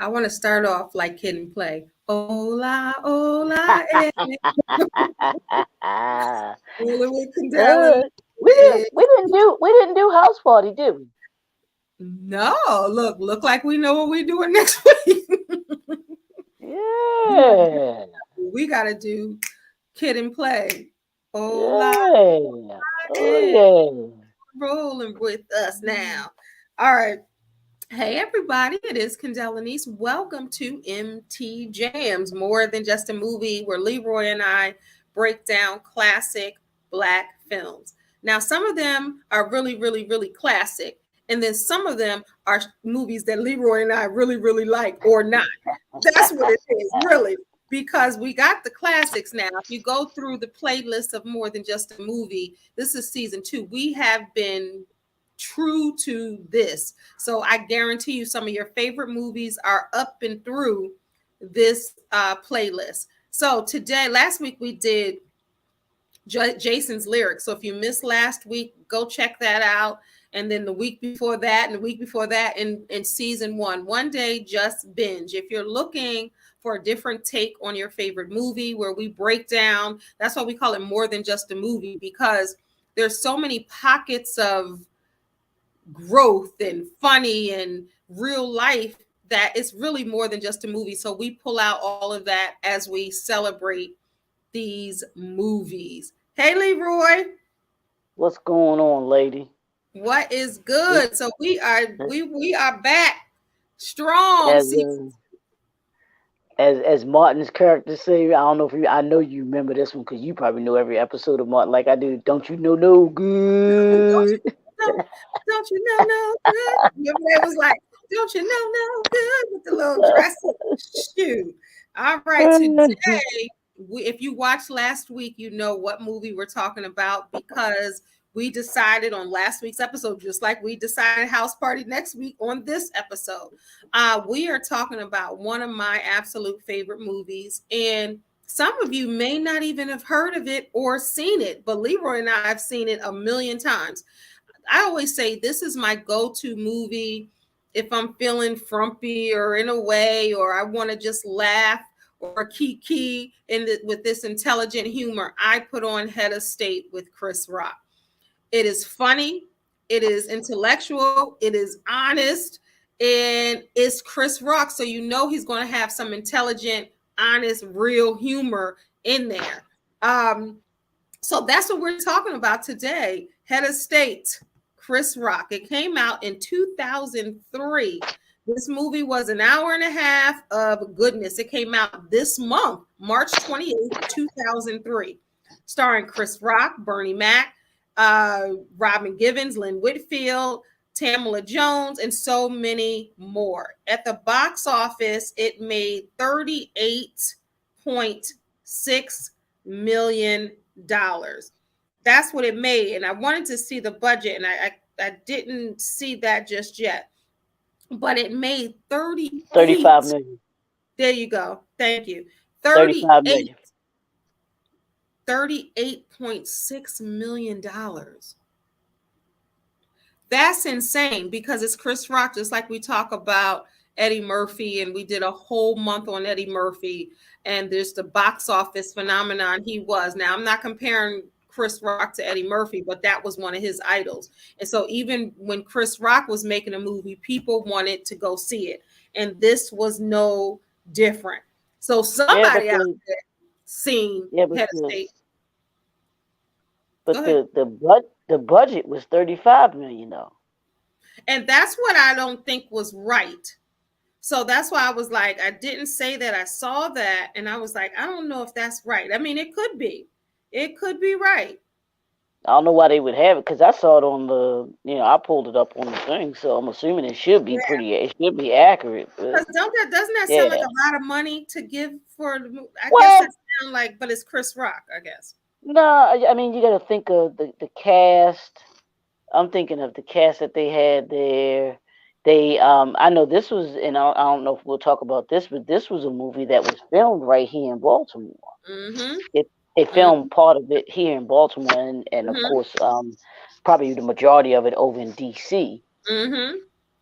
I want to start off like Kid and Play. Hola, hola, eh. Rolling with Candela. Uh, we didn't do house party, did we? No, look like we know what we're doing next week. Yeah. We got to do Kid and Play. Hola, Yeah. Oh eh. yeah. Rolling with us now. All right. Hey everybody, it is Lenice. Welcome to MT Jams, more than just a movie where Leroy and I break down classic black films. Now, some of them are really classic, and then some of them are movies that Leroy and I really like or not. That's what it is, really, because we got the classics now. If you go through the playlist of more than just a movie, this is season 2. We have been true to this. So I guarantee you some of your favorite movies are up and through this playlist. So today, last week we did Jason's lyrics. So if you missed last week, go check that out. And then the week before that, and the week before that, in season 1, one day just binge. If you're looking for a different take on your favorite movie, where we break down, that's why we call it more than just a movie, because there's so many pockets of growth and funny and real life that it's really more than just a movie. So we pull out all of that as we celebrate these movies. Hey Leroy, What's going on, lady? what is This, good? So we are back strong. as See, as Martin's character say, I don't know if you, I know you remember this one because you probably know every episode of Martin like I do. Don't you know no don't good? you know, don't you know no good? Remember that was like, don't you know no good with the little dress? Shoot. All right, today, if you watched last week, you know what movie we're talking about, because we decided on last week's episode, just like we decided house party next week on this episode. We are talking about one of my absolute favorite movies, and some of you may not even have heard of it or seen it, but Leroy and I have seen it a million times. I always say this is my go-to movie if I'm feeling frumpy or in a way, or I want to just laugh or kiki with this intelligent humor. I put on Head of State with Chris Rock. It is funny, it is intellectual, it is honest, and it's Chris Rock. So you know he's going to have some intelligent, honest, real humor in there. Um, so that's what we're talking about today. Head of State, Chris Rock. It came out in 2003. This movie was an hour and a half of goodness. It came out this month, March 28th, 2003, starring Chris Rock, Bernie Mac, Robin Givens, Lynn Whitfield, Tamala Jones, and so many more. At the box office, it made $38.6 million. That's what it made. And I wanted to see the budget, and I didn't see that just yet. But it made 35 38. million. There you go. Thank you. 35 38 million. $38.6 million. That's insane, because it's Chris Rock, just like we talk about Eddie Murphy, and we did a whole month on Eddie Murphy, and there's the box office phenomenon he was. Now, I'm not comparing Chris Rock to Eddie Murphy, but that was one of his idols. And so even when Chris Rock was making a movie, people wanted to go see it. And this was no different. So Yeah, somebody out there seen yeah, but Head of the State. Go but ahead. the budget was 35 million though. And that's what I don't think was right. So that's why I was like, I didn't say that I saw that. And I was like, I don't know if that's right. I mean, it could be. It could be right. I don't know why they would have it because I saw it on I pulled it up on the thing, so I'm assuming it should be Yeah. it should be accurate. But Because doesn't that sound like yeah, a lot of money to give for the movie? I guess that well, sounds like, but it's Chris Rock, I guess. no, I mean you got to think of the cast. I'm thinking of the cast that they had there. I know this was, and I don't know if we'll talk about this, but this was a movie that was filmed right here in Baltimore. Mm-hmm. It they filmed part of it here in Baltimore, and of Mm-hmm. course, probably the majority of it over in D.C. Mm-hmm.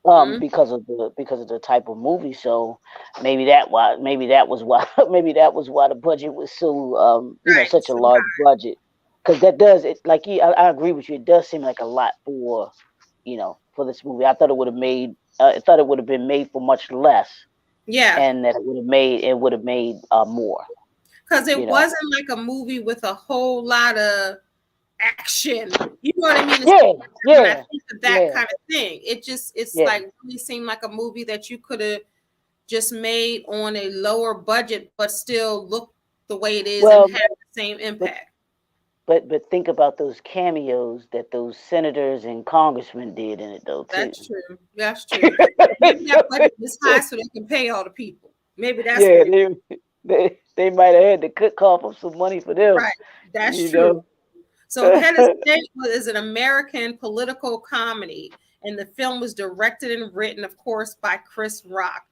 because of the type of movie. So maybe that was why maybe that was why the budget was so Right. such a So large budget, because that does it like I agree with you. It does seem like a lot for for this movie. I thought it would have made I thought it would have been made for much less, yeah, and that it would have made more. because it You know. wasn't like a movie with a whole lot of action. You know what I mean? Yeah, When I yeah, think of that yeah, kind of thing, it's yeah. like really seemed like a movie that you could have just made on a lower budget, but still look the way it is and Well, have the same but impact. think about those cameos that those senators and congressmen did in it though too. That's true. That's true. Maybe that budget is high so they can pay all the people. Maybe that's what Yeah, it they might have had to cough up some money for them, right. That's you true. know. So Head of State is an American political comedy, and the film was directed and written, of course, by Chris Rock.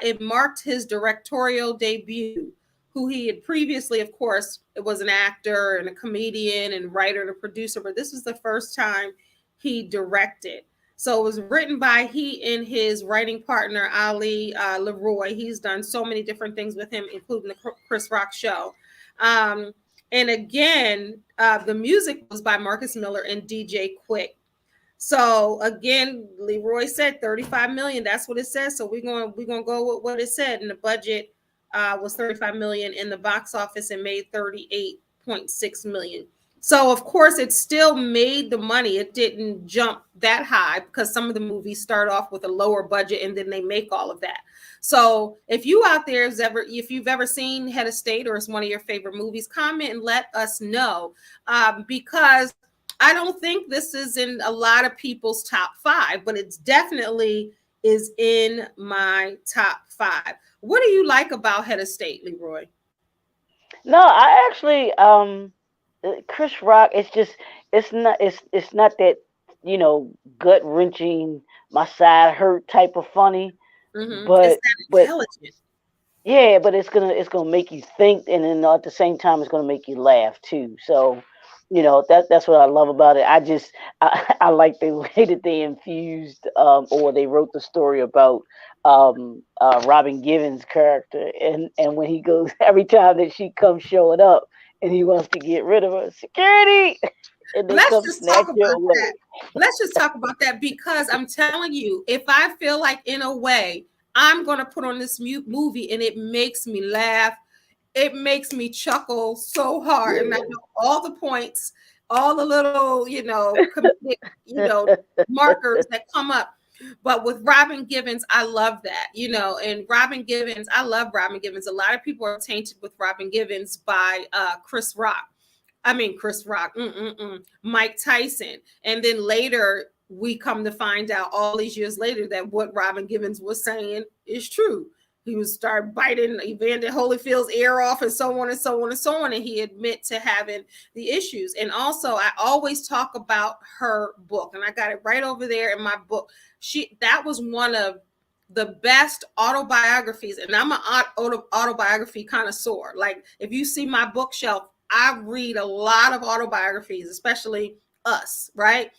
It marked his directorial debut, who he had previously, of course, was an actor and a comedian and writer and a producer, but this was the first time he directed. So it was written by he and his writing partner, Ali Leroy. He's done so many different things with him, including the Chris Rock show. Um, and again, the music was by Marcus Miller and DJ Quick. So again, Leroy said 35 million. That's what it says. So we're gonna go with what it said. And the budget was 35 million in the box office and made 38.6 million. So of course it still made the money. It didn't jump that high because some of the movies start off with a lower budget and then they make all of that. So if you out there if you've ever seen Head of State or it's one of your favorite movies, comment and let us know, because I don't think this is in a lot of people's top 5, but it's definitely is in my top 5. What do you like about Head of State, Leroy? No, I actually Chris Rock. It's not that gut wrenching, my side hurt type of funny, It's but that but intelligent. yeah, but it's gonna make you think, and then at the same time, it's gonna make you laugh too. So, that's what I love about it. I like the way that they infused, or they wrote the story about Robin Givens' character, and when he goes every time that she comes showing up, and he wants to get rid of her, security, and they Let's come just snatch talk her about that. away. Let's just talk about that because I'm telling you, if I feel like in a way I'm going to put on this movie and it makes me laugh, it makes me chuckle so hard, and I Yeah. know all the points, all the little, comedic, markers that come up. But with Robin Givens, I love that, and Robin Givens, I love Robin Givens. A lot of people are tainted with Robin Givens by Chris Rock. I mean, Chris Rock, Mike Tyson. And then later, we come to find out all these years later that what Robin Givens was saying is true. He would start biting Evander Holyfield's ear off and so on and so on and so on. And he admit to having the issues. And also, I always talk about her book, and I got it right over there in my book. That was one of the best autobiographies, and I'm an autobiography connoisseur. Like if you see my bookshelf, I read a lot of autobiographies, especially Us, right?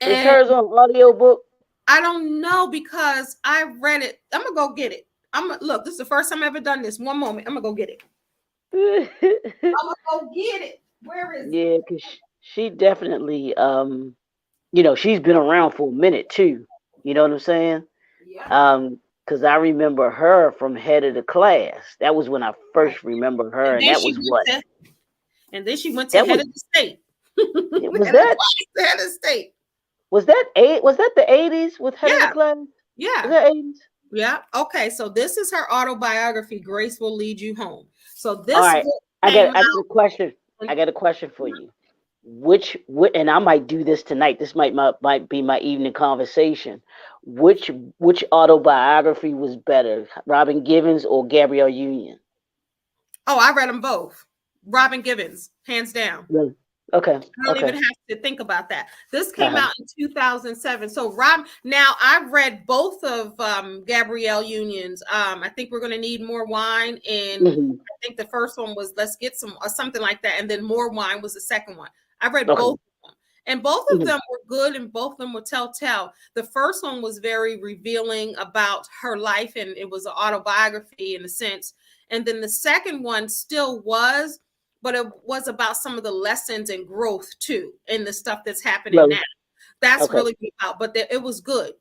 Is And hers on audiobook? I don't know because I read it. I'm gonna go get it. Look. This is the first time I've ever done this. One moment, I'm gonna go get it. I'm gonna go get it. Where is it? Yeah, because she definitely, she's been around for a minute too. You know what I'm saying? Yeah. Because I remember her from Head of the Class. That was when I Right. first remember her, And and then that she was went what? to, and then she went to That head was of the state. it. Was Head of that twice the head of the state. was that the 80s with Head of the Yeah. Class? Was Yeah. that 80s? Yeah. Okay. So this is her autobiography, Grace Will Lead You Home. So All this right. book I came got I got out. a question. I got a question for you. And I might do this tonight. This might be my evening conversation. Which autobiography was better, Robin Givens or Gabrielle Union? Oh, I read them both. Robin Givens, hands down. Really? Okay. I don't even Okay. have to think about that. This came Uh-huh. out in 2007. So now I've read both of Gabrielle Union's. I think we're going to need more wine, and Hmm. I think the first one was Let's Get Some or something like that, and then More Wine was the second one. I read Okay. both of them, And both of Mhm. them were good and both of them were telltale. The first one was very revealing about her life and it was an autobiography in a sense. And then the second one still was, but it was about some of the lessons and growth too in the stuff that's happening Really? now. That's Okay. really good about, but it was good.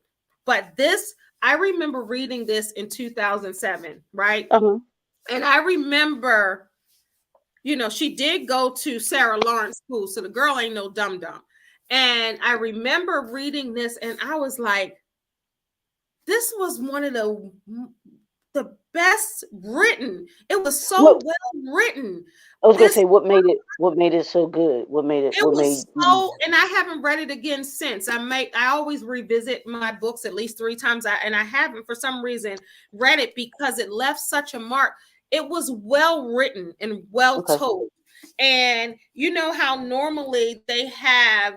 But this, I remember reading this in 2007, right? Uh-huh. And I remember, she did go to Sarah Lawrence School, so the girl ain't no dum dum. And I remember reading this, and I was like, this was one of the best written. It was so What well written. I was gonna This say, what made it so good? It What was made you so, and I haven't read it again since. I always revisit my books at least 3 times. And I haven't for some reason read it because it left such a mark. It was well written and well okay? told. And you know how normally they have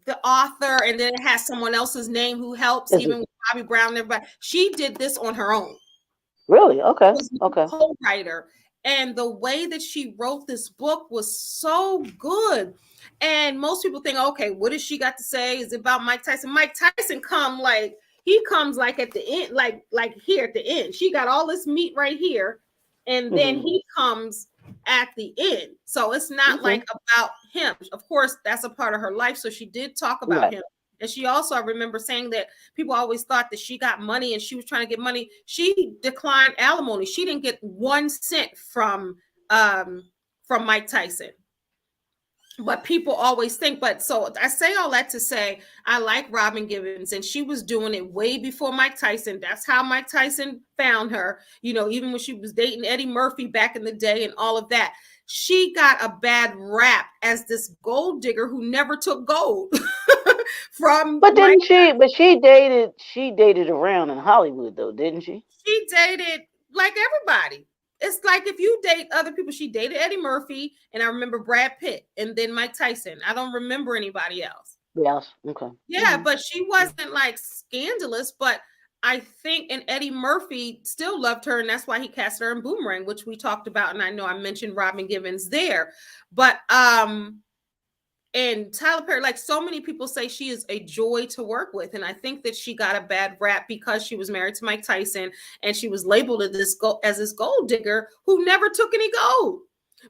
the author and then it has someone else's name who helps, Is it even with Bobby Brown and everybody. She did this on her own. really? Okay. Was no Okay. co-writer, and the way that she wrote this book was so good. And most people think, okay, what does she got to say? Is it about Mike Tyson? Mike Tyson comes like at the end, like here at the end. She got all this meat right here, and then Hmm. he comes at the end. So it's not Okay. like about him. Of course, that's a part of her life. So she did talk about Right. him. And she also, I remember saying that people always thought that she got money and she was trying to get money. She declined alimony. She didn't get 1 cent from Mike Tyson. But people always think, but so I say all that to say I like Robin Givens, and she was doing it way before Mike Tyson. That's how Mike Tyson found her, even when she was dating Eddie Murphy back in the day and all of that. She got a bad rap as this gold digger who never took gold from But Mike. didn't she? But she dated around in Hollywood though, didn't she? She dated like everybody. It's like if you date other people, she dated Eddie Murphy, and I remember Brad Pitt, and then Mike Tyson. I don't remember anybody else. Yes. Okay. Yeah, but she wasn't like scandalous, but I think and Eddie Murphy still loved her, and that's why he cast her in Boomerang, which we talked about, and I know I mentioned Robin Givens there. But and Tyler Perry, like so many people say she is a joy to work with. And I think that she got a bad rap because she was married to Mike Tyson and she was labeled as this gold digger who never took any gold.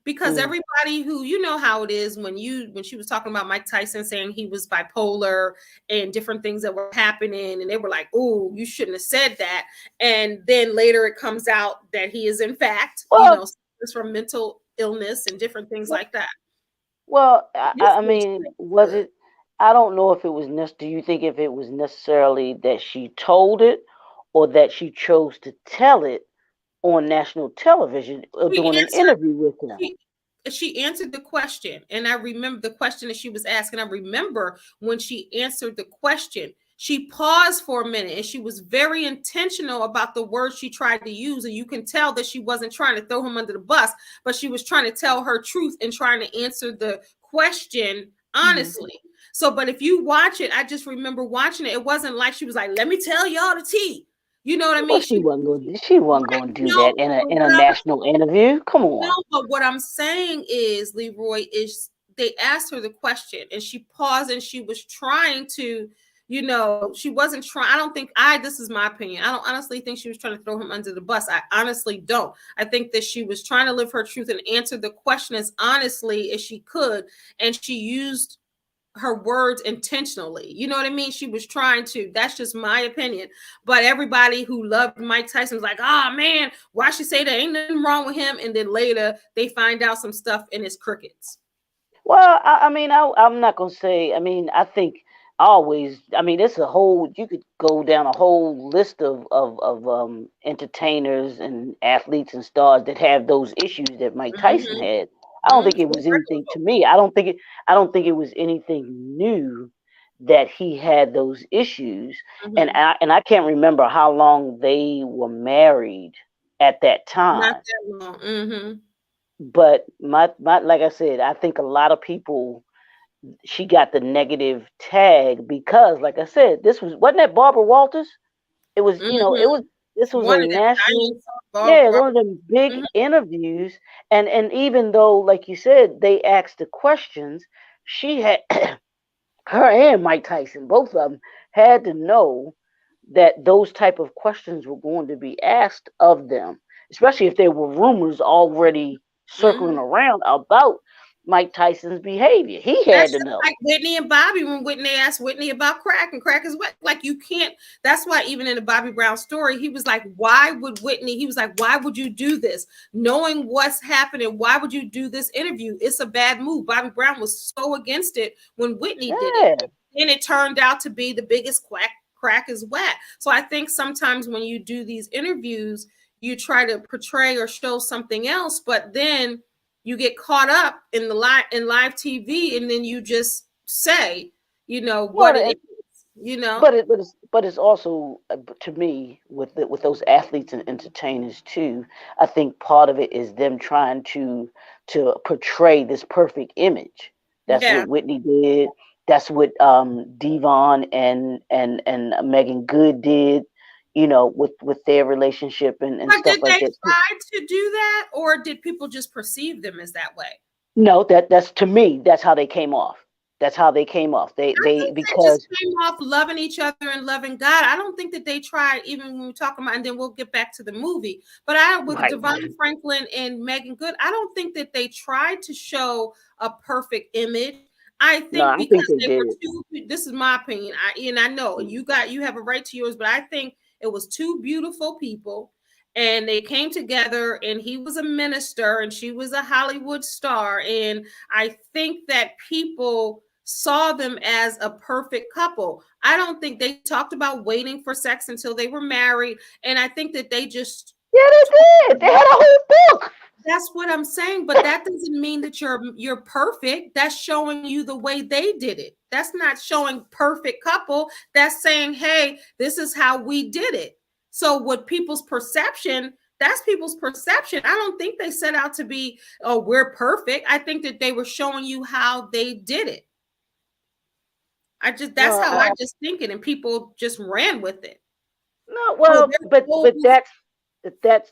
Because Mm. everybody who how it is when she was talking about Mike Tyson saying he was bipolar and different things that were happening, and they were like, "Oh, you shouldn't have said that." And then later it comes out that he is in fact, Well, from mental illness and different things like that. well, I, This I was mean, really was good. it? I don't know if it was. Do you think if it was necessarily that she told it, or that she chose to tell it on national television or She doing an answered interview with him? she she answered the question, and I remember the question that she was asking. I remember when she answered the question, she paused for a minute and she was very intentional about the words she tried to use. And you can tell that she wasn't trying to throw him under the bus, but she was trying to tell her truth and trying to answer the question Mhm. honestly. So, but if you watch it, I just remember watching it. It wasn't like she was like, let me tell y'all the tea. You know what I Well, mean? she wasn't going. She wasn't Right, going to do no, that in a but in a national interview. Come on. but what I'm saying is, Leroy, is they asked her the question and she paused and she was trying to, she wasn't trying. I don't think this is my opinion. I don't honestly think she was trying to throw him under the bus. I honestly don't. I think that she was trying to live her truth and answer the question as honestly as she could. And she used her words intentionally. You know what I mean? She was trying to. That's just my opinion. But everybody who loved Mike Tyson was like, "Oh man, why she say that? Ain't nothing wrong with him." And then later they find out some stuff and it's crickets. Well, I mean, I'm not gonna say. I mean, I think always. I mean, it's a whole. You could go down a whole list of entertainers and athletes and stars that have those issues that Mike Tyson Mm-hmm. had. I don't think it was anything Mm-hmm. to me. I don't think it was anything new that he had those issues. Mm-hmm. And I can't remember how long they were married at that Not time. that long. Mm-hmm. But my like I said, I think a lot of people, she got the negative tag because, like I said, this wasn't that Barbara Walters. It was, Mm-hmm. this was a One of them national, giants. yeah, one of them big Mm-hmm. interviews, and even though, like you said, they asked the questions, she had her and Mike Tyson, both of them, had to know that those type of questions were going to be asked of them, especially if there were rumors already circling Mhm. around about Mike Tyson's behavior. He That's had to just know. like Whitney and Bobby when Whitney asked Whitney about crack and crack is what, like, you can't. That's why even in the Bobby Brown story, he was like, "Why would Whitney?" He was like, "Why would you do this, knowing what's happening? Why would you do this interview? It's a bad move." Bobby Brown was so against it when Whitney did it, Yeah. and it turned out to be the biggest quack. Crack is whack. So I think sometimes when you do these interviews, you try to portray or show something else, but then you get caught up in the live TV, and then you just say, what it Well, is, you know. but it's also to me with those athletes and entertainers too. I think part of it is them trying to portray this perfect image. That's Yeah. what Whitney did. That's what Devon and Megan Good did. With their relationship and But stuff did like they that. try to do that, or did people just perceive them as that way? No, that's to me. That's how they came off. That's how they came off. I They think they just because came off loving each other and loving God. I don't think that they tried, even when we talk about, and then we'll get back to the movie. But with right. Devon Franklin and Megan Good, I don't think that they tried to show a perfect image. I No, think I think because they they were did. two, this is my opinion. I know you have a right to yours, but I think it was two beautiful people, and they came together, and he was a minister and she was a Hollywood star, and I think that people saw them as a perfect couple. I don't think they talked about waiting for sex until they were married, and I think that they just Yeah, they did. They had a whole book. that's what I'm saying, but that doesn't mean that you're perfect. That's showing you the way they did it. That's not showing perfect couple. That's saying, "Hey, this is how we did it." So what people's perception, that's people's perception. I don't think they set out to be, "Oh, we're perfect." I think that they were showing you how they did it. That's Well, how I just think it, and people just ran with it. no, Oh, well, they're but always.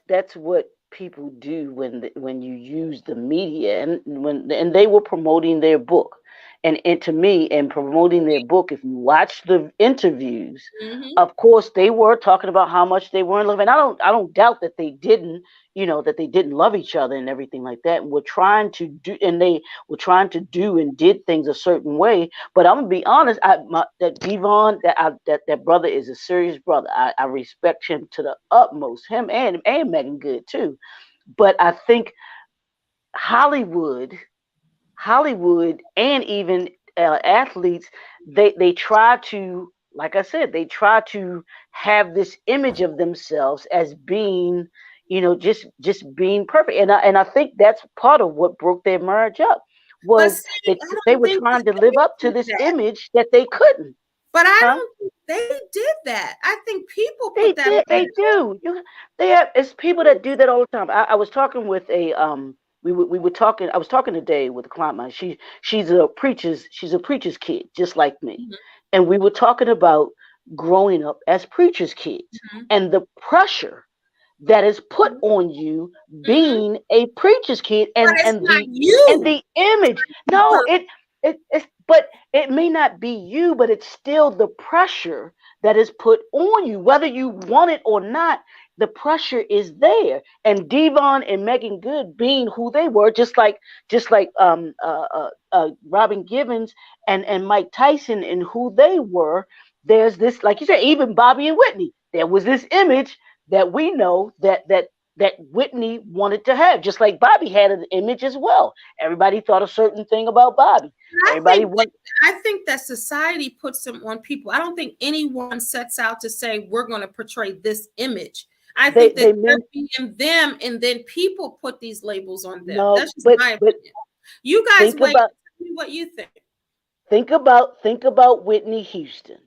that's what people do when you use the media and they were promoting their book. And to me, in promoting their book, if you watch the interviews, Mhm. of course they were talking about how much they were in love. And I don't doubt that they didn't, that they didn't love each other and everything like that. And were trying to do and they were trying to do and did things a certain way. But I'm gonna be honest, that Devon, that brother is a serious brother. I respect him to the utmost. Him and Megan Good too. But I think Hollywood, Hollywood, and even athletes, they try to, like I said, they try to have this image of themselves as being, just being perfect. And I think that's part of what broke their marriage up But was see, that I they don't were think trying that to live they up to did this that. image that they couldn't, But I huh? don't think they did that. I think people They put that did. on They do. They have. It's people that do that all the time. I was talking with a We were talking. I was talking today with a client of mine. She's a preacher's kid, just like me, them. and we were talking about growing up as preacher's kids Mhm, and the pressure that is put mhm, on you mhm. being a preacher's kid But and it's and not the and you. the image. No, it's but it may not be you, but it's still the pressure that is put on you, whether you want it or not. The pressure is there, and Devon and Megan Good being who they were, just like Robin Givens and Mike Tyson and who they were. There's this, like you said, even Bobby and Whitney. There was this image that we know that Whitney wanted to have, just like Bobby had an image as well. Everybody thought a certain thing about Bobby. I Everybody think that went. I think that society puts them on people. I don't think anyone sets out to say we're going to portray this image. I They think that they they're meant being them, and then people put these labels on them. no, That's just but my but opinion. You guys think wait about and tell me what you think. think about Whitney Houston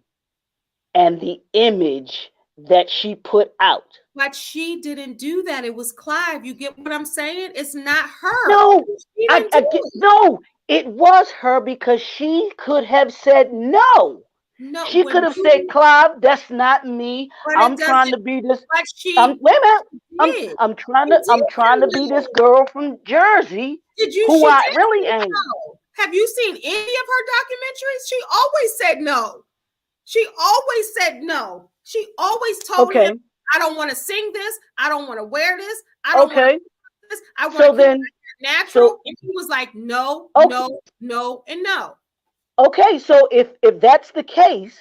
and the image that she put out. But she didn't do that. It was Clive. You get what I'm saying? It's not her. No, She didn't I do get it. no. It was her because she could have said no. No, She could when have said, you, "Clive, that's not me. but it I'm trying doesn't. to be this. But Wait a minute. she I'm did. I'm trying She to did I'm trying to say be this no. girl from Jersey, Did you? who She I did really say ain't." no. Have you seen any of her documentaries? She always said no. She always said no. She always told him, Okay. I don't want to sing this. I don't want to wear this. I don't want to Okay. do this. I want to So keep then, my hair natural. so And he was like, no, okay, no, no, and no. okay. So if that's the case,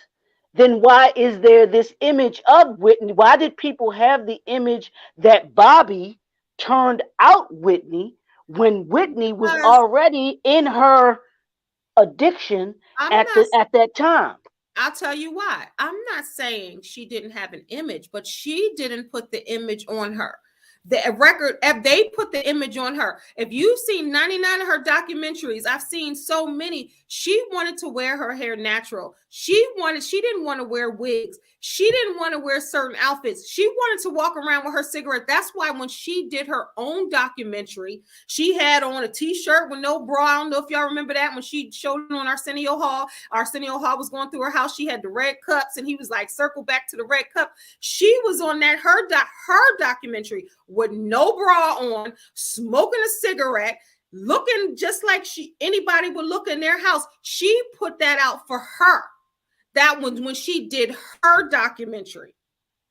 then why is there this image of Whitney? Why did people have the image that Bobby turned out Whitney when Whitney was Because already in her addiction I'm at not the at that time? I'll tell you why. I'm not saying she didn't have an image, but she didn't put the image on her. The record, if they put the image on her. If you've seen 99 of her documentaries, I've seen so many. She wanted to wear her hair natural. She didn't want to wear wigs. She didn't want to wear certain outfits. She wanted to walk around with her cigarette. That's why when she did her own documentary, she had on a t-shirt with no bra. I don't know if y'all remember that when she showed it on Arsenio Hall. Arsenio Hall was going through her house. She had the red cups, and he was like, circle back to the red cup. She was on that her documentary with no bra on, smoking a cigarette, looking just like anybody would look in their house. She put that out for her. That was when she did her documentary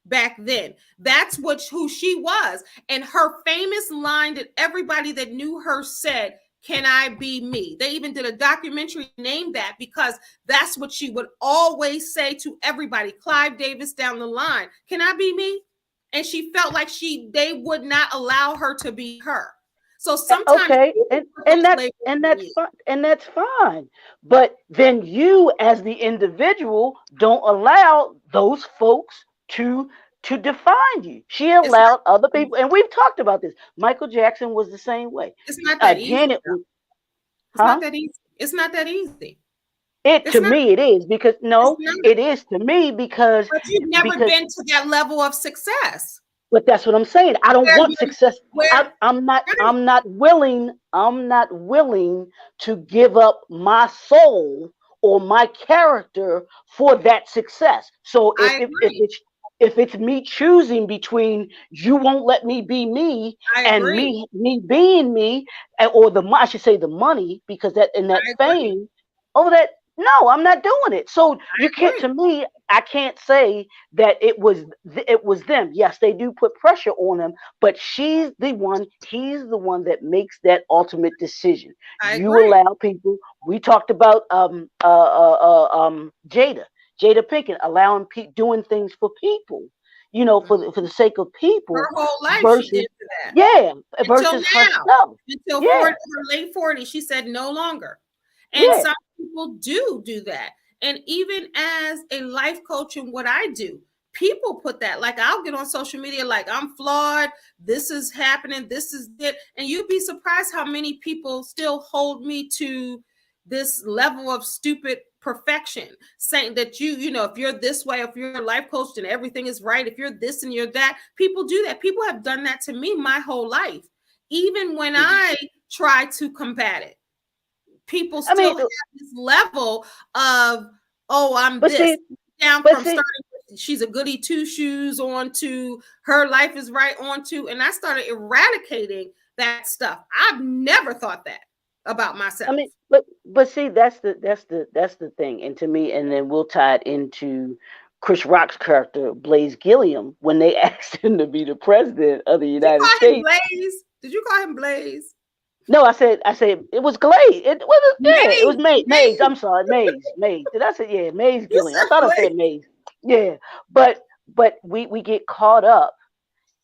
back then. That's who she was. And her famous line that everybody that knew her said, can I be me? They even did a documentary named that because that's what she would always say to everybody. Clive Davis down the line, can I be me? And she felt like they would not allow her to be her. So sometimes Okay, and that's fine. But then you, as the individual, don't allow those folks to define you. She it's not allowed other people, and we've talked about this. Michael Jackson was the same way. it's not that easy. Janet was, It's not huh? that easy. It's not that easy. It It's to not. me it is because It's no, not. it is to me But you've never because been to that level of success. but that's what I'm saying. I don't Where want you're success. where right. I'm not willing to give up my soul or my character for that success. So I agree. if it's me choosing between you won't let me be me I and agree. me being me, or I should say the money, because that in that I agree. fame, over that, no, I'm not doing it. So I you can't, agree. to me, I can't say that it was them. Yes, they do put pressure on them, but he's the one that makes that ultimate decision. I You agree. allow people. We talked about Jada Pinkett allowing doing things for people, for the sake of Her people whole life she did versus, that. yeah, Until versus now. herself. Until Yeah, 40, her late 40s, she said no longer. And yeah. some people do that. And even as a life coach and what I do, people put that. Like I'll get on social media like I'm flawed, this is happening, this is it. And you'd be surprised how many people still hold me to this level of stupid perfection, saying that if you're this way, if you're a life coach, then everything is right. If you're this and you're that, people do that. People have done that to me my whole life. Even when Mhm. I try to combat it, people I still mean, have this level of, oh, I'm but this. see, Down but from see, starting with, she's a goody two shoes on to her life is right on to, and I started eradicating that stuff. I've never thought that about I myself. mean, but see, that's the thing, and to me, and then we'll tie it into Chris Rock's character Blaze Gilliam when they asked him to be the president of the Did you United call him States. Blaze? Did you call him Blaze? No, I said it was Glaze. It was, yeah, it was Maze, Maze. Maze. I'm sorry, Maze. Did I say, yeah, Maze You Gilliam? I said thought I said Blaze. Maze. Yeah, but we get caught up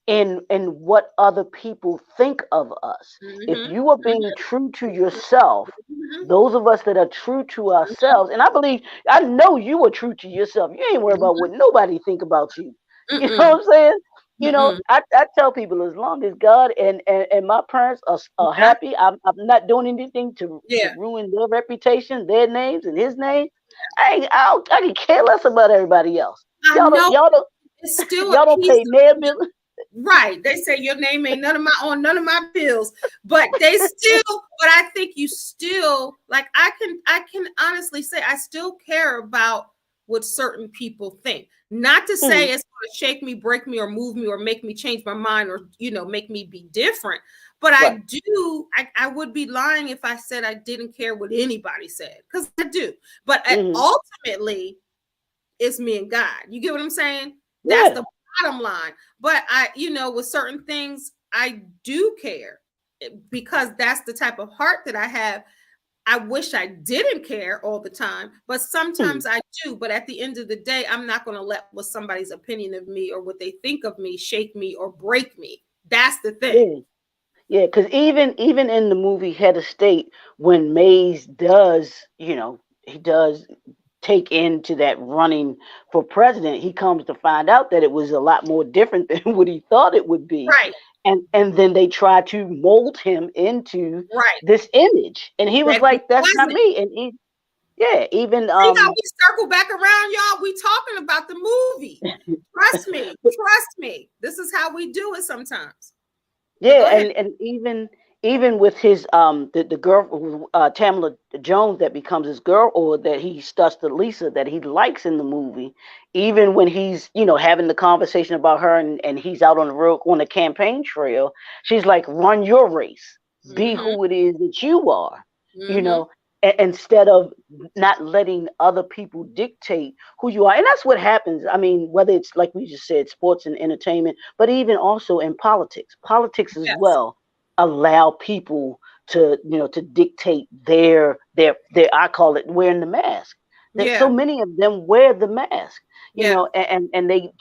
in what other people think of us. If Mm-hmm, you are being mm-hmm, true to yourself, mm-hmm, those of us that are true to ourselves, and I know you are true to yourself. You ain't worried about what nobody think about you. You know mm-hmm, what I'm saying? mm-hmm. I tell people, as long as God and my parents are I, happy, I'm not doing anything to yeah, ruin their reputation, their names, and his name. I can care less about everybody else. I know it's still a Y'all don't piece pay of their me. bill. Right. They say your name ain't none of my bills, but I think you still, like, I can honestly say I still care about what certain people think. Not to say it's going to shake me, break me, or move me, or make me change my mind, or make me be different. But Right. I would be lying if I said I didn't care what anybody said, because I do. But ultimately, it's me and God. You get what I'm saying? That's Yeah. the bottom line. But with certain things, I do care, because that's the type of heart that I have. I wish I didn't care all the time, but sometimes I do. But at the end of the day, I'm not going to let what somebody's opinion of me or what they think of me shake me or break me. That's the thing. Yeah. Yeah, because even in the movie Head of State, when Mays does, he does take into that running for president, he comes to find out that it was a lot more different than what he thought it would be. Right. And then they try to mold him into Right. this image. And he was That like, that's not wasn't. me. And even See how we circle back around, y'all? We talking about the movie. Trust me. Trust me. This is how we do it sometimes. But go yeah, ahead. and even with his the girl Tamala Jones that becomes his girl, or that he starts to Lisa that he likes in the movie, even when he's having the conversation about her, and he's out on the road on the campaign trail, she's like, run your race, be Mm-hmm. who it is that you are, you Mm-hmm. know, instead of not letting other people dictate who you are. And that's what happens. I mean, whether it's like we just said, sports and entertainment, but even also in politics as Yes. well, allow people to dictate their I call it wearing the mask. That so Yeah. many of them wear the mask, Yeah. and they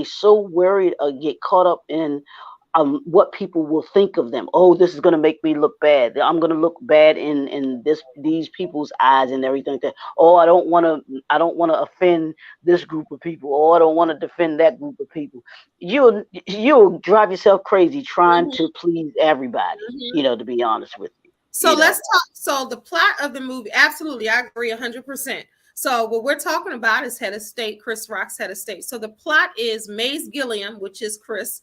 so worried or get caught up in what people will think of them. Oh, this is going to make me look bad. I'm going to look bad in these people's eyes and everything. That, oh, I don't want to offend this group of people. Oh, I don't want to defend that group of people. You'll drive yourself crazy trying Mm-hmm. to please everybody. Mm-hmm. To be honest with you, So let's talk. So the plot of the movie, absolutely, I agree 100%. So what we're talking about is Head of State, Chris Rock's Head of State. So the plot is Mays Gilliam, which is Chris,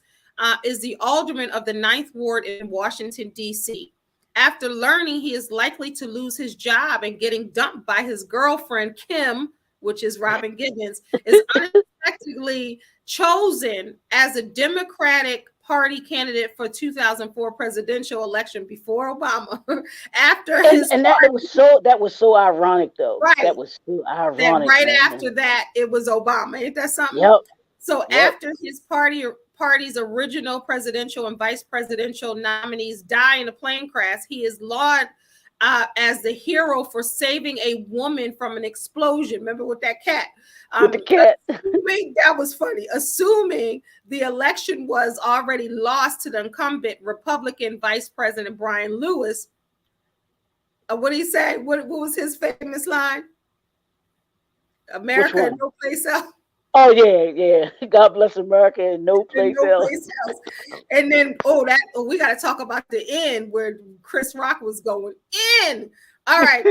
is the alderman of the Ninth Ward in Washington, D.C. After learning he is likely to lose his job and getting dumped by his girlfriend, Kim, which is Robin Gibbons, is unexpectedly chosen as a Democratic Party candidate for 2004 presidential election before Obama. After his and that was so ironic though. right, That was so that ironic, right man. after that it was Obama. Ain't that something? Yep, So yep. after his party's original presidential and vice presidential nominees die in a plane crash, he is lauded as the hero for saving a woman from an explosion. Remember with that cat? With the cat. Assuming that was funny. Assuming the election was already lost to the incumbent Republican Vice President Brian Lewis. What did he say? What was his famous line? Which America, one? no place else. Oh yeah, yeah. God bless America and no And place no else. place else. And then, we got to talk about the end where Chris Rock was going in. All right.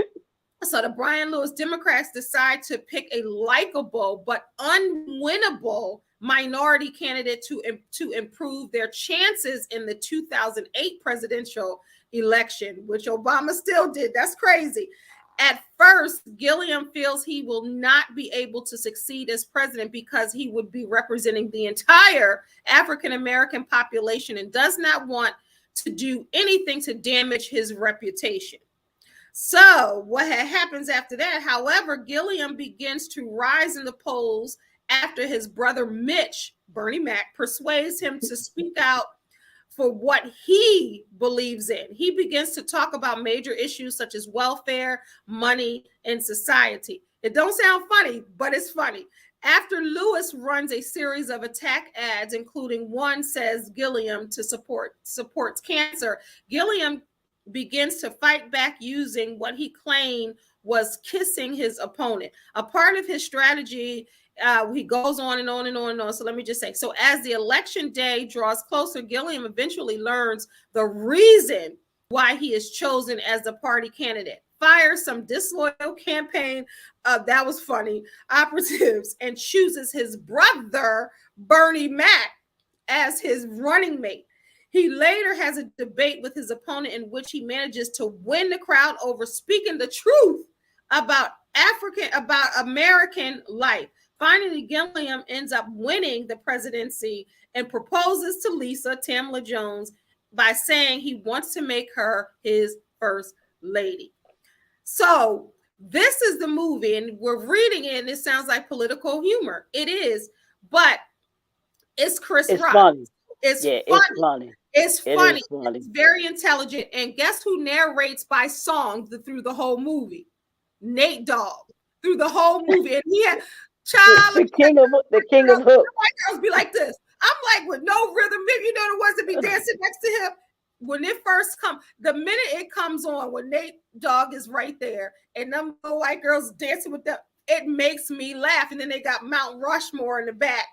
So the Brian Lewis Democrats decide to pick a likable but unwinnable minority candidate to improve their chances in the 2008 presidential election, which Obama still did. That's crazy. At first, Gilliam feels he will not be able to succeed as president because he would be representing the entire African American population and does not want to do anything to damage his reputation. So, what happens after that? However, Gilliam begins to rise in the polls after his brother Mitch, Bernie Mac, persuades him to speak out for what he believes in. He begins to talk about major issues such as welfare, money, and society. It don't sound funny, but it's funny. After Lewis runs a series of attack ads, including one says Gilliam to supports cancer, Gilliam begins to fight back using what he claimed was kissing his opponent. A part of his strategy, he goes on and on and on and on. So let me just say, so as the election day draws closer, Gilliam eventually learns the reason why he is chosen as the party candidate. Fires some disloyal campaign, that was funny, operatives, and chooses his brother, Bernie Mac, as his running mate. He later has a debate with his opponent in which he manages to win the crowd over speaking the truth about American life. Finally, Gilliam ends up winning the presidency and proposes to Lisa Tamla Jones by saying he wants to make her his first lady. So this is the movie, and we're reading it, and it sounds like political humor. It is, but it's Chris It's Rock. funny. It's Yeah, funny. it's funny. It's It funny. is funny. It's very intelligent. And guess who narrates by song through the whole movie? Nate Dogg through the whole movie. And he had The king of hooks. White girls be like this. I'm like, with no rhythm, you know the ones that be dancing next to him. When it first comes, the minute it comes on, when Nate Dogg is right there, and them little white girls dancing with them, it makes me laugh. And then they got Mount Rushmore in the back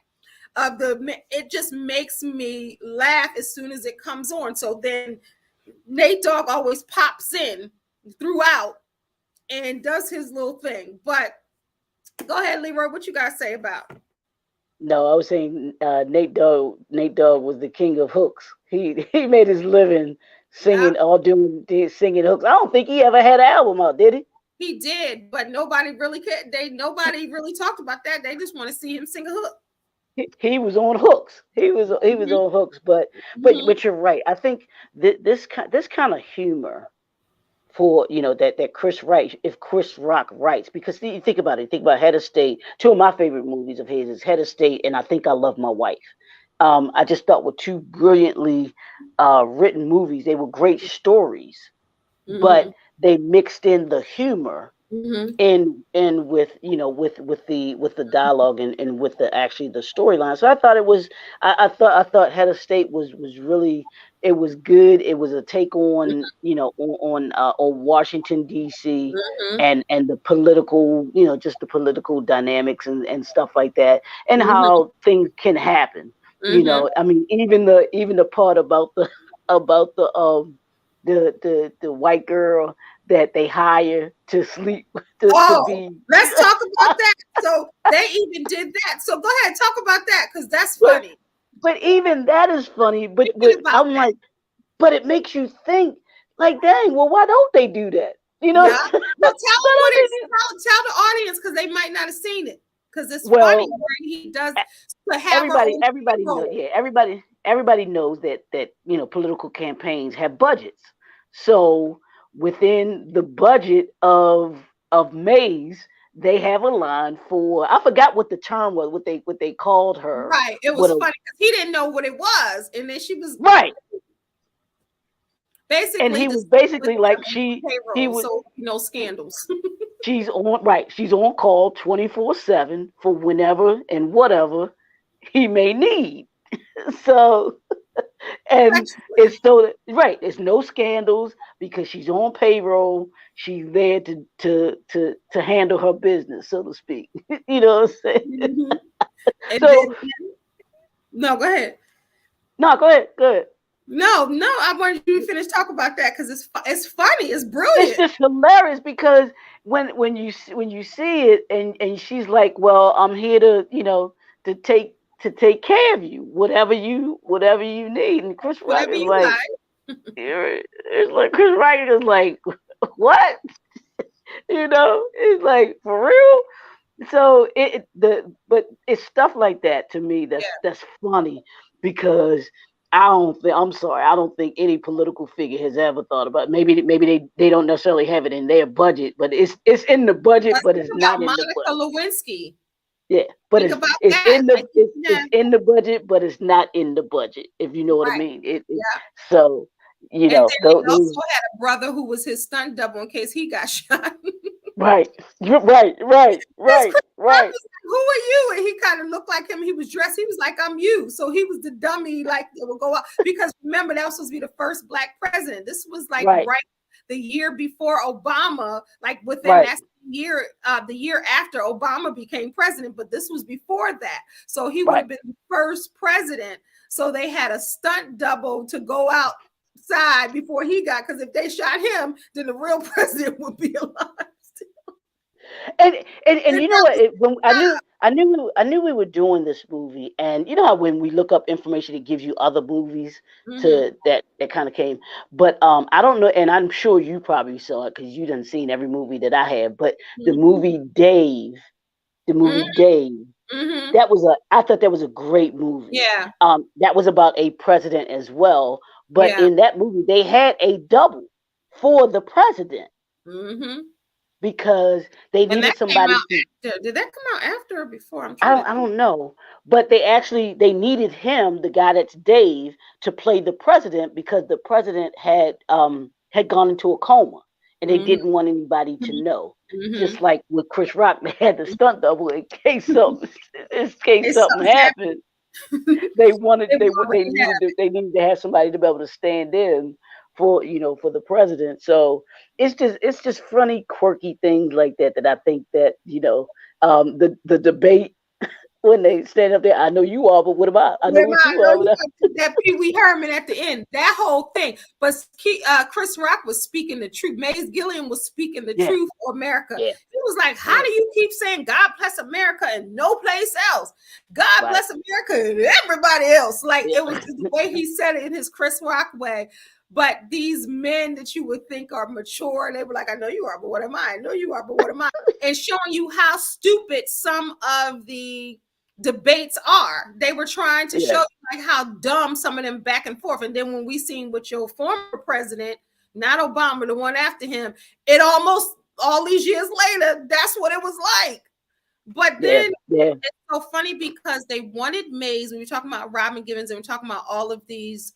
of it just makes me laugh as soon as it comes on. So then Nate Dogg always pops in throughout and does his little thing. But go ahead, Leroy, what you got to say about it? No, I was saying Nate Dogg was the king of hooks. He made his living singing, singing hooks. I don't think he ever had an album out, did he? He did, but nobody really cared. Nobody really talked about that. They just want to see him sing a hook. He was on hooks. He was on hooks. But you're right. I think this kind of humor for that Chris Rock writes, because you think about it. Think about Head of State. Two of my favorite movies of his is Head of State and I Think I Love My Wife. I just thought were two brilliantly written movies. They were great stories, but they mixed in the humor and with the dialogue and with the storyline. So I thought it was I thought Head of State was really, it was good. It was a take on on Washington D.C. and the political, just the political dynamics and stuff like that, and how things can happen. I mean, even the part about the white girl that they hire to sleep to be. Let's talk about that. So they even did that. So go ahead, talk about that, because that's funny. But even that is funny. But I'm like, but it makes you think, like, dang, well, why don't they do that? Yeah. Well, tell the audience, because they might not have seen it. Because it's funny when he does to have everybody knows. Yeah, everybody knows that political campaigns have budgets. So within the budget of Mays, they have a line for, I forgot what the term was, what they called her. Right. It was funny because he didn't know what it was, and then she was right. Basically, and he was basically like he was, so no scandals. She's on call 24/7 for whenever and whatever he may need. So, and it's so right. There's no scandals because she's on payroll. She's there to handle her business, so to speak. You know what I'm saying? No, go ahead. No, go ahead. No, I wanted you to finish talking about that because it's funny, it's brilliant. It's just hilarious because when you see it and she's like, well, I'm here to take care of you, whatever you need. And Chris Rock is like, it's like Chris Rock is like, what? It's like, for real. So but it's stuff like that to me that's funny because I don't think any political figure has ever thought about it. Maybe they don't necessarily have it in their budget, but it's in the budget, but it's not in the budget. Monica Lewinsky. Yeah, but it's in the budget, but it's not in the budget, if you know what I mean. So and then he also had a brother who was his stunt double in case he got shot. Right. Who are you? And he kind of looked like him. He was dressed. He was like, I'm you. So he was the dummy, like that would go out. Because remember, that was supposed to be the first Black president. This was like right the year before Obama, like within that year, the year after Obama became president. But this was before that. So he would have been the first president. So they had a stunt double to go outside before he got, because if they shot him, then the real president would be alive. and and And you know that what? was When I knew we were doing this movie, and you know how when we look up information, it gives you other movies mm-hmm, to that kind of came. But I don't know, and I'm sure you probably saw it because you done seen every movie that I have. But the mm-hmm, movie Dave, the movie Dave, mm-hmm. I thought that was a great movie. Yeah, That was about a president as well. But yeah. in that movie, they had a double for the president Mm-hmm. because they And that needed came somebody out to. after. Did that come out after or before? I'm trying to I think. don't know, but they needed him, the guy that's Dave, to play the president because the president had gone into a coma and they Mm-hmm, didn't want anybody to know. mm-hmm. Just like with Chris Rock, they had the stunt double in case It's something something happened. happened. It was They already needed to have somebody to be able to stand in for for the president. So it's just funny, quirky things like that that I think that the debate when they stand up there. I know you are, but what about? I know Where what I you know are. you But got to put that Pee Wee Herman at the end. That whole thing. But Chris Rock was speaking the truth. Maze Gilliam was speaking the yeah, truth for America. yeah, He was like, "How yeah, do you keep saying God bless America and no place else? God right, bless America and everybody else." Like yeah, it was just the way he said it in his Chris Rock way. But these men that you would think are mature, they were like, "I know you are, but what am I? I know you are, but what am I?" And showing you how stupid some of the debates are. They were trying to yeah. show you like how dumb some of them back and forth. And then when we seen with your former president, not Obama, the one after him, it almost all these years later, that's what it was like. But Yeah, then yeah, it's so funny because they wanted Mays. When we're talking about Robin Givens and we're talking about all of these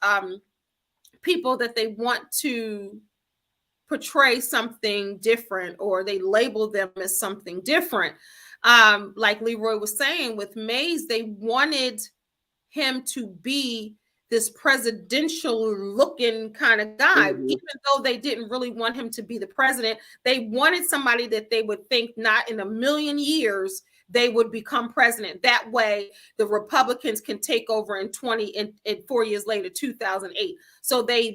people that they want to portray something different or they label them as something different. Like Leroy was saying with Mays, they wanted him to be this presidential looking kind of guy, hmm, even though they didn't really want him to be the president. They wanted somebody that they would think not in a million years they would become president. That way, the Republicans can take over in 20 and 4 years later, 2008.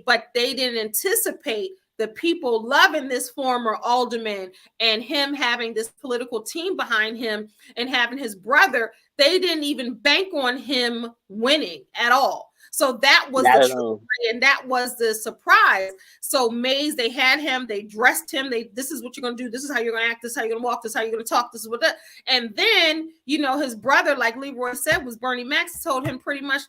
But they didn't anticipate the people loving this former alderman and him having this political team behind him and having his brother. They didn't even bank on him winning at all. So that was the not at trickery all. and that was the surprise. So Mays, they had him, they dressed him, this is what you're gonna do, this is how you're gonna act, this is how you're gonna walk, this is how you're gonna talk, this is what that. And then, his brother, like Leroy said, was Bernie Mac, told him pretty much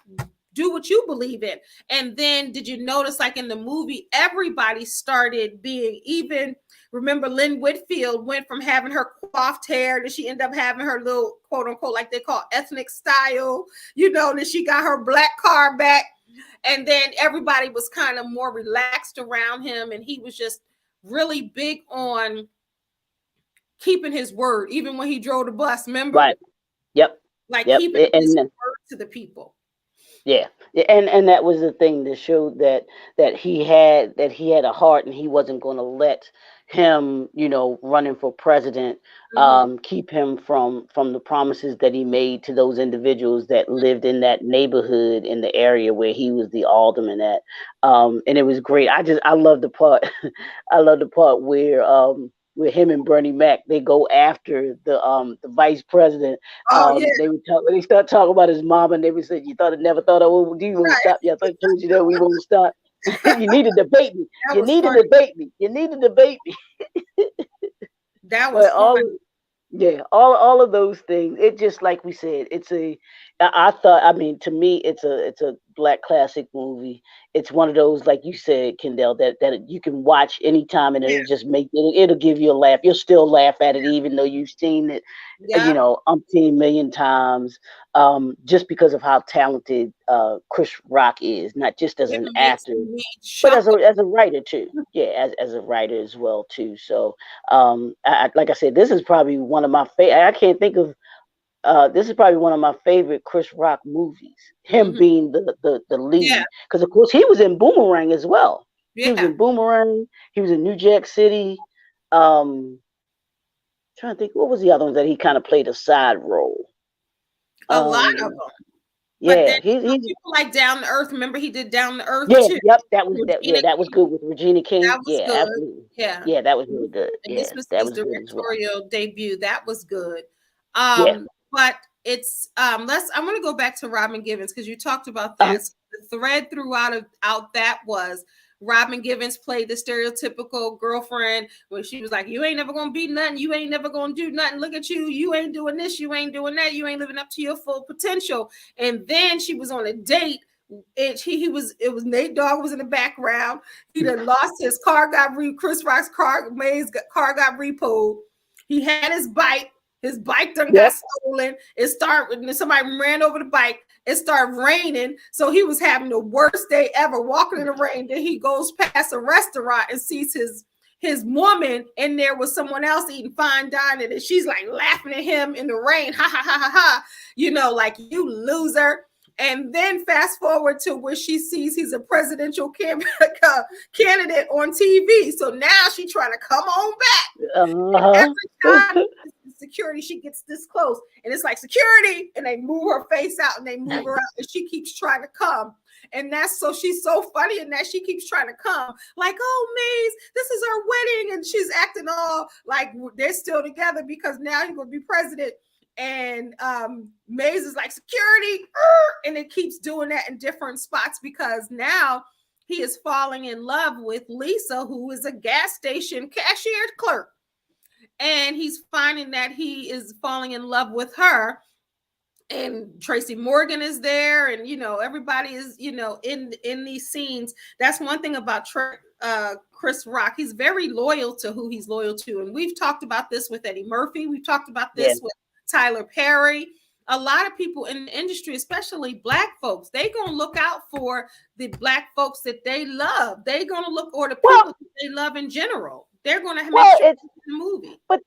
do what you believe in. And then did you notice, like in the movie, everybody started being even. Remember, Lynn Whitfield went from having her coiffed hair to she ended up having her little quote unquote, like they call ethnic style, then she got her black car back. And then everybody was kind of more relaxed around him. And he was just really big on keeping his word, even when he drove the bus, remember? Right. Yep. Like Yep. keeping his word to the people. Yeah, and that was the thing that showed that he had a heart and he wasn't going to let him, running for president, Mm-hmm. keep him from the promises that he made to those individuals that lived in that neighborhood in the area where he was the alderman at. And it was great. I love the part, I love the part where him and Bernie Mac they go after the vice president. Oh, yeah. They start talking about his mom, and they would say, "You thought I never thought I would. You won't Right. stop. Yeah, I thought I told you that we won't stop. You need to debate me. That You was need to funny. debate me. You need to debate me." That was But fun. yeah, all of those things. It just like we said, I thought. I mean, to me, it's a black classic movie. It's one of those, like you said, Kendall, that you can watch anytime, and Yeah. it'll just it'll give you a laugh. You'll still laugh at it, even though you've seen it, Yep. umpteen million times. Just because of how talented Chris Rock is, not just as It an makes actor, me but chuckle. as a writer too. Yeah, as a writer as well too. So like I said, this is probably one of my favorite. I can't think of. This is probably one of my favorite Chris Rock movies. Him Mm-hmm. being the Yeah. lead, because of course he was in Boomerang as well. He was Yeah. in Boomerang. He was in New Jack City. Um, Trying to think, what was the other one that he kind of played a side role? A lot of Um, them. But Yeah, then he's people like Down to Earth. Remember, he did Down to Earth yeah, too. yep, that was that. Yeah, Regina that was King. good with Regina King. That was Yeah, good. absolutely. Yeah. Yeah, that was really good. And Yeah, this was that his was good as well. directorial debut. That was good. Yeah. But it's I'm gonna go back to Robin Givens because you talked about Uh-huh. that. So the thread throughout out that was Robin Givens played the stereotypical girlfriend when she was like, "You ain't never gonna be nothing, you ain't never gonna do nothing. Look at you, you ain't doing this, you ain't doing that, you ain't living up to your full potential." And then she was on a date. It was Nate Dogg was in the background. He done lost his car, Chris Rock's car, May's car got repoed. He had his bike done got Yep. stolen. Somebody ran over the bike. It started raining. So he was having the worst day ever walking in the rain. Then he goes past a restaurant and sees his woman in there with someone else eating fine dining. And she's like laughing at him in the rain. Ha ha ha ha ha. Like you loser. And then fast forward to where she sees he's a presidential candidate on TV. So now she's trying to come on back. Uh-huh. Every time security, she gets this close, and it's like security, and they move her face out and they move her out, and she keeps trying to come. And that's so she's so funny in that she keeps trying to come, like, "Oh, Maze, this is our wedding," and she's acting all like they're still together because now you're gonna be president. And Maze is like security, and it keeps doing that in different spots because now he is falling in love with Lisa, who is a gas station cashier clerk. And he's finding that he is falling in love with her. And Tracy Morgan is there, and everybody is in these scenes. That's one thing about Chris Rock. He's very loyal to who he's loyal to, and we've talked about this with Eddie Murphy. We've talked about this with Tyler Perry. A lot of people in the industry, especially Black folks, they gonna look out for the Black folks that they love. They gonna look, or the people that they love in general. They're gonna make sure it's in the movie. But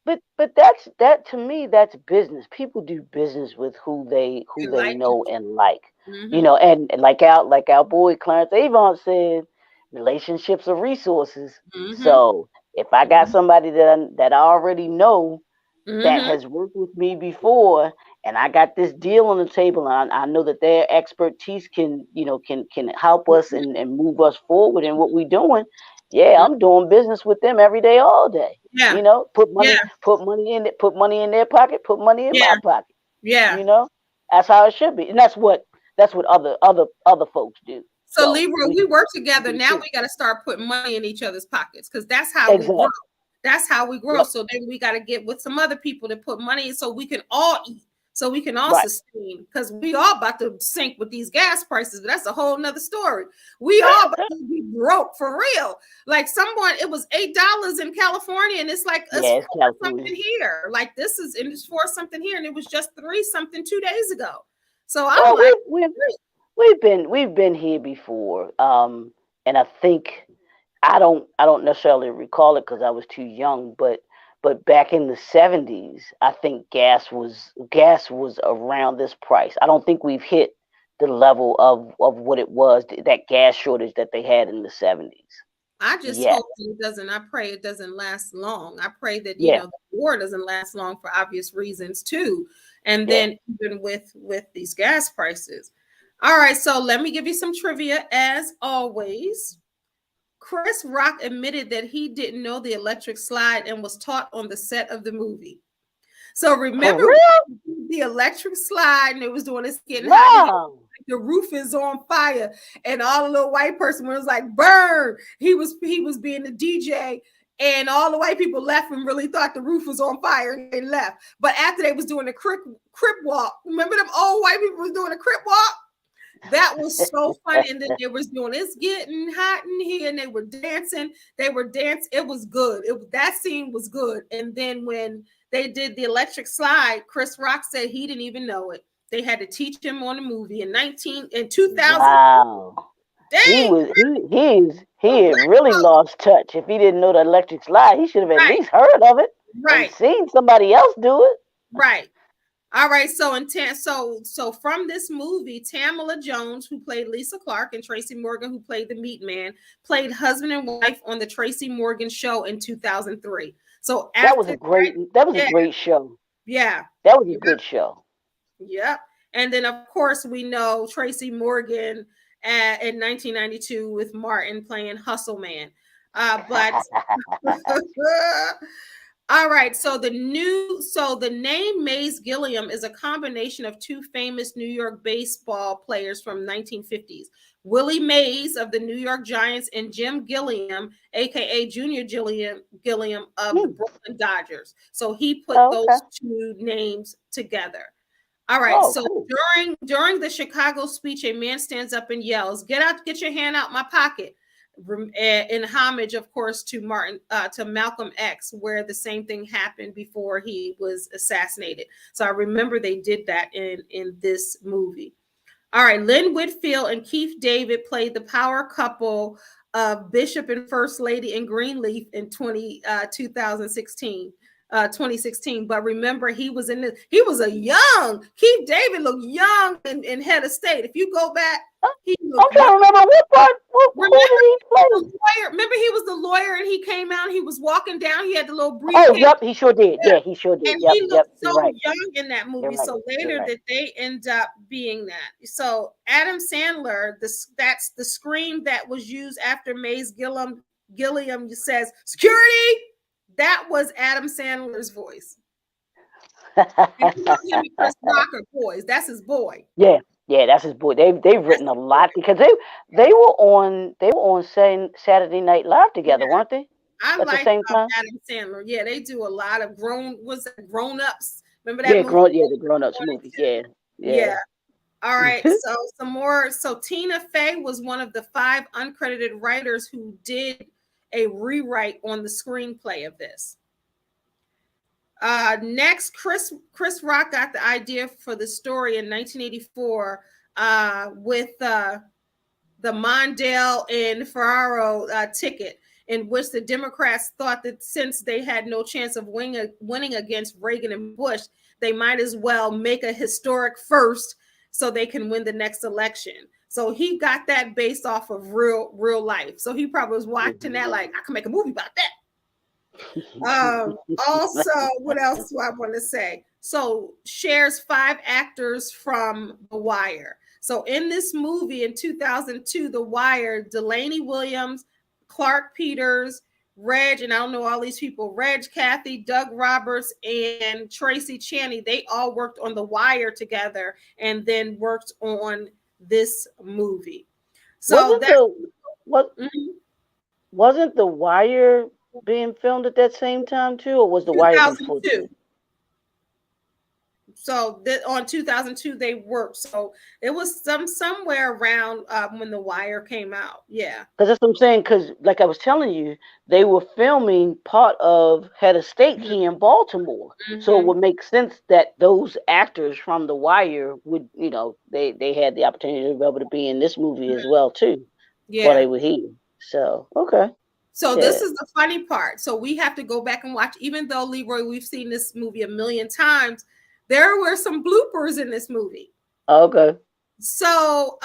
that to me, that's business. People do business with who they know and like. Mm-hmm. And like our boy Clarence Avon said, relationships are resources. Mm-hmm. So if I got somebody that I already know that Mm-hmm. has worked with me before, and I got this deal on the table, and I know that their expertise can help us and move us forward in what we're doing. Yeah, I'm doing business with them every day, all day. Yeah. Put money in their pocket, put money in my pocket. Yeah. That's how it should be, and that's what other folks do. So Leroy, we work together. Now we got to start putting money in each other's pockets because that's how we grow. That's how we grow. Yep. So then we got to get with some other people to put money in so we can all eat, so we can all sustain, because we all about to sink with these gas prices. But that's a whole nother story. We all about to be broke for real. Like it was $8 in California, and it's like it's for something here. Like it's for something here, and it was just $3 something 2 days ago. So I'm we've been here before, and I think. I don't necessarily recall it because I was too young, but back in the 70s, I think gas was around this price. I don't think we've hit the level of what it was, that gas shortage that they had in the 70s. I just hope it doesn't. I pray it doesn't last long. I pray that the war doesn't last long for obvious reasons too. And then even with these gas prices. All right, so let me give you some trivia as always. Chris Rock admitted that he didn't know the electric slide and was taught on the set of the movie. So remember the electric slide, and it was doing this getting hot. The roof is on fire, and all the little white person was like, "Burn!" He was being the DJ, and all the white people left and really thought the roof was on fire, and they left. But after they was doing the crip walk, remember them old white people was doing a crip walk? That was so funny. And then they was doing, "It's getting hot in here," and they were dancing. It was good. That scene was good. And then when they did the electric slide, Chris Rock said he didn't even know it. They had to teach him on the movie in 2000. Wow. Dang. He had really lost touch. If he didn't know the electric slide, he should have at least heard of it and seen somebody else do it. Right. All right, so from this movie, Tamala Jones, who played Lisa Clark, and Tracy Morgan, who played the Meat Man, played husband and wife on the Tracy Morgan Show in 2003. So that was a great show. Yeah, that was a good show. Yep. And then, of course, we know Tracy Morgan in 1992 with Martin playing Hustle Man. But all right, so the name Mays Gilliam is a combination of two famous New York baseball players from 1950s. Willie Mays of the New York Giants and Jim Gilliam, aka Junior Gilliam of the Brooklyn Dodgers. So he put those two names together. All right. So cool. during the Chicago speech, a man stands up and yells, get your hand out my pocket," in homage, of course, to Malcolm X, where the same thing happened before he was assassinated. So I remember they did that in this movie. All right, Lynn Whitfield and Keith David played the power couple of Bishop and First Lady in Greenleaf in 2016. 2016, but remember he was a young Keith David, looked young and head of state. If you go back, he looked I can't remember what part. Who did he play? Remember he was the lawyer and he came out. He was walking down. He had the little briefcase. Oh, yep, he sure did. Yeah, he sure did. And he looked so young in that movie. Right. So later that they end up being that. So Adam Sandler, that's the scream that was used after Mays Gilliam says security. That was Adam Sandler's voice. And you know him and Chris Rock are boys. That's his boy. Yeah, that's his boy. They've written a lot because they were on Saturday Night Live together, weren't they? I At like the same time? Adam Sandler. Yeah, they do a lot of grown ups. Remember that movie? The Grown Ups movie. Yeah. All right. So some more. So Tina Fey was one of the 5 uncredited writers who did a rewrite on the screenplay of this. Next, Chris Rock got the idea for the story in 1984 with the Mondale and Ferraro ticket, in which the Democrats thought that since they had no chance of winning against Reagan and Bush, they might as well make a historic first so they can win the next election. So he got that based off of real life. So he probably was watching that like, I can make a movie about that. Also, what else do I want to say? So shares 5 actors from The Wire. So in this movie in 2002, The Wire, Delaney Williams, Clark Peters, Reg, and I don't know all these people, Reg Cathy, Doug Roberts, and Tracy Chaney, they all worked on The Wire together and then worked on this movie. So wasn't The Wire being filmed at that same time too, or was The Wire before? So on 2002 they worked. So it was somewhere around when The Wire came out. Yeah. Because that's what I'm saying. Because like I was telling you, they were filming part of Head of State here in Baltimore. So it would make sense that those actors from The Wire would, they had the opportunity to be able to be in this movie as well too. Yeah. While they were here. So okay. So this is the funny part. So we have to go back and watch. Even though Leroy, we've seen this movie a million times, there were some bloopers in this movie. Okay. So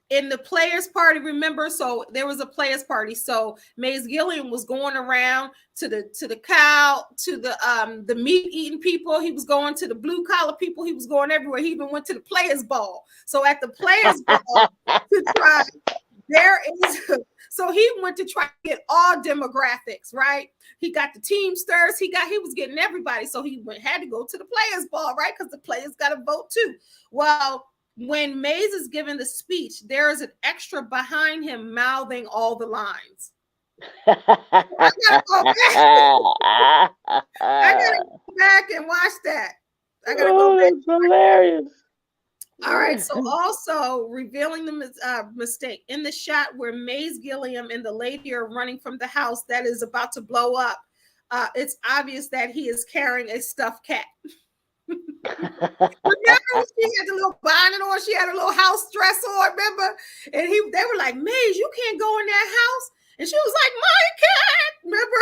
in the players' party, remember? So there was a players' party. So Mays Gilliam was going around to the cow, to the meat eating people. He was going to the blue collar people. He was going everywhere. He even went to the players' ball. So at the players' ball to try, so he went to try to get all demographics, right? He got the Teamsters. He was getting everybody. So he had to go to the players' ball, right? Because the players got to vote too. Well, when Mays is giving the speech, there is an extra behind him mouthing all the lines. I gotta go back and watch that. I gotta go back. That's hilarious. All right. So also revealing the mistake in the shot where Mays Gilliam and the lady are running from the house that is about to blow up. It's obvious that he is carrying a stuffed cat. Remember when she had the little bonnet on? She had a little house dress on. Remember? And they were like, Mays, you can't go in that house. And she was like, my cat. Remember?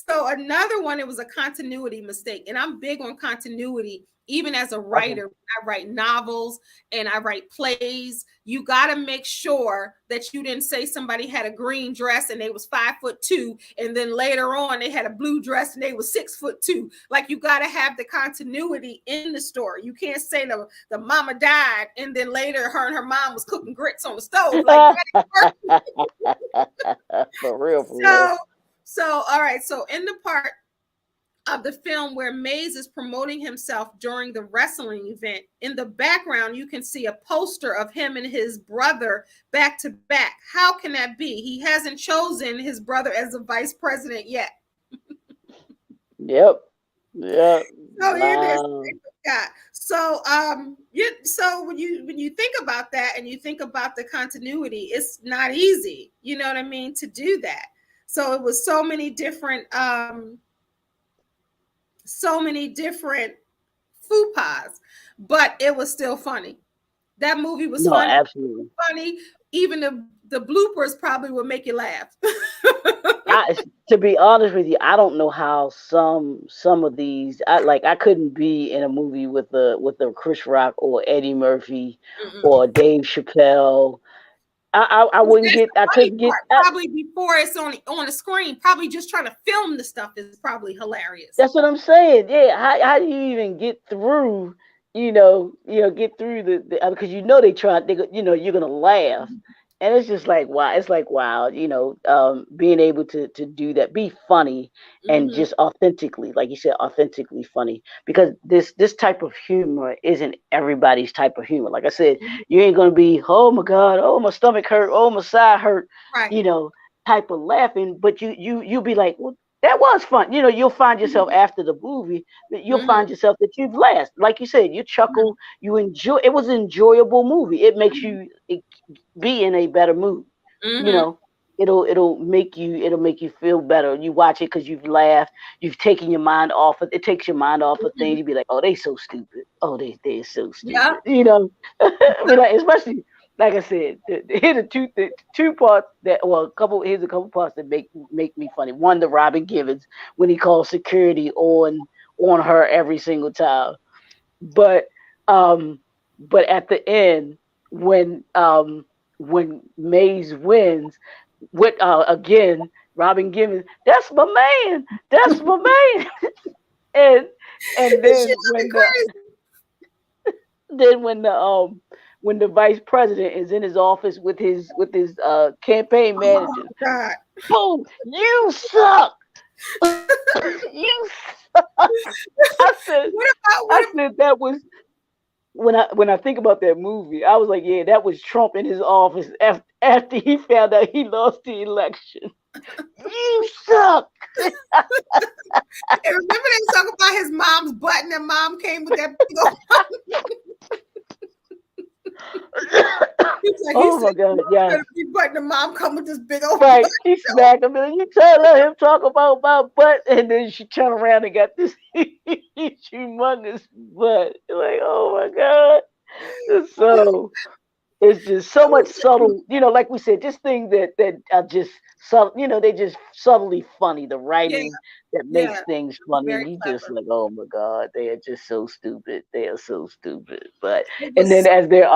So another one, it was a continuity mistake, and I'm big on continuity. Even as a writer, I write novels and I write plays. You got to make sure that you didn't say somebody had a green dress and they was 5'2", and then later on they had a blue dress and they was 6'2". Like, you got to have the continuity in the story. You can't say the mama died and then later her and her mom was cooking grits on the stove. Like, for real. So all right. So in the part of the film where Mays is promoting himself during the wrestling event, in the background you can see a poster of him and his brother back to back. How can that be? He hasn't chosen his brother as the vice president yet. Yep. So wow. So so when you think about that and you think about the continuity, it's not easy, you know what I mean, to do that. So it was so many different faux pas, but it was still funny. That movie was funny. Absolutely funny. Even the bloopers probably would make you laugh. To be honest with you, I don't know how some of these. I couldn't be in a movie with a Chris Rock or Eddie Murphy or Dave Chappelle. I wouldn't get. I couldn't get. Probably before it's on the screen. Probably just trying to film the stuff is probably hilarious. That's what I'm saying. Yeah. How do you even get through? Get through the because they try. You're gonna laugh, and it's just like wow. It's like wow. Being able to do that, be funny, and just authentically, like you said, authentically funny. Because this type of humor isn't everybody's type of humor. Like I said, you ain't gonna be oh my god, oh my stomach hurt, oh my side hurt, right. Type of laughing. But you'll be like, well, that was fun. You'll find yourself after the movie. You'll find yourself that you've laughed. Like you said, you chuckle, you enjoy. It was an enjoyable movie. It makes you be in a better mood. It'll make you feel better. You watch it because you've laughed. You've taken your mind off of. It takes your mind off of things. You be like, oh, they so stupid. Oh, they're so stupid. Yeah. I mean, like, especially. Like I said, here's the two parts here's a couple parts that make me funny. One, the Robin Givens when he calls security on her every single time. But at the end when Mays wins, with again Robin Givens, that's my man, and then when the vice president is in his office with his campaign manager, boom, you suck. You suck. I said that was when I think about that movie, I was like, yeah, that was Trump in his office after he found out he lost the election. You suck. And remember they was talking about his mom's butt, and mom came with that big old oh my god, yeah. But the mom come with this big old butt. He smacked him, and you try to let him talk about my butt, and then she turned around and got this humongous butt. Like, oh my god. So it's just so much subtle, like we said, just things that are just subtle, they just subtly funny. The writing that makes things funny. And you just like, oh my god, they are just so stupid. They are so stupid. But and then as they're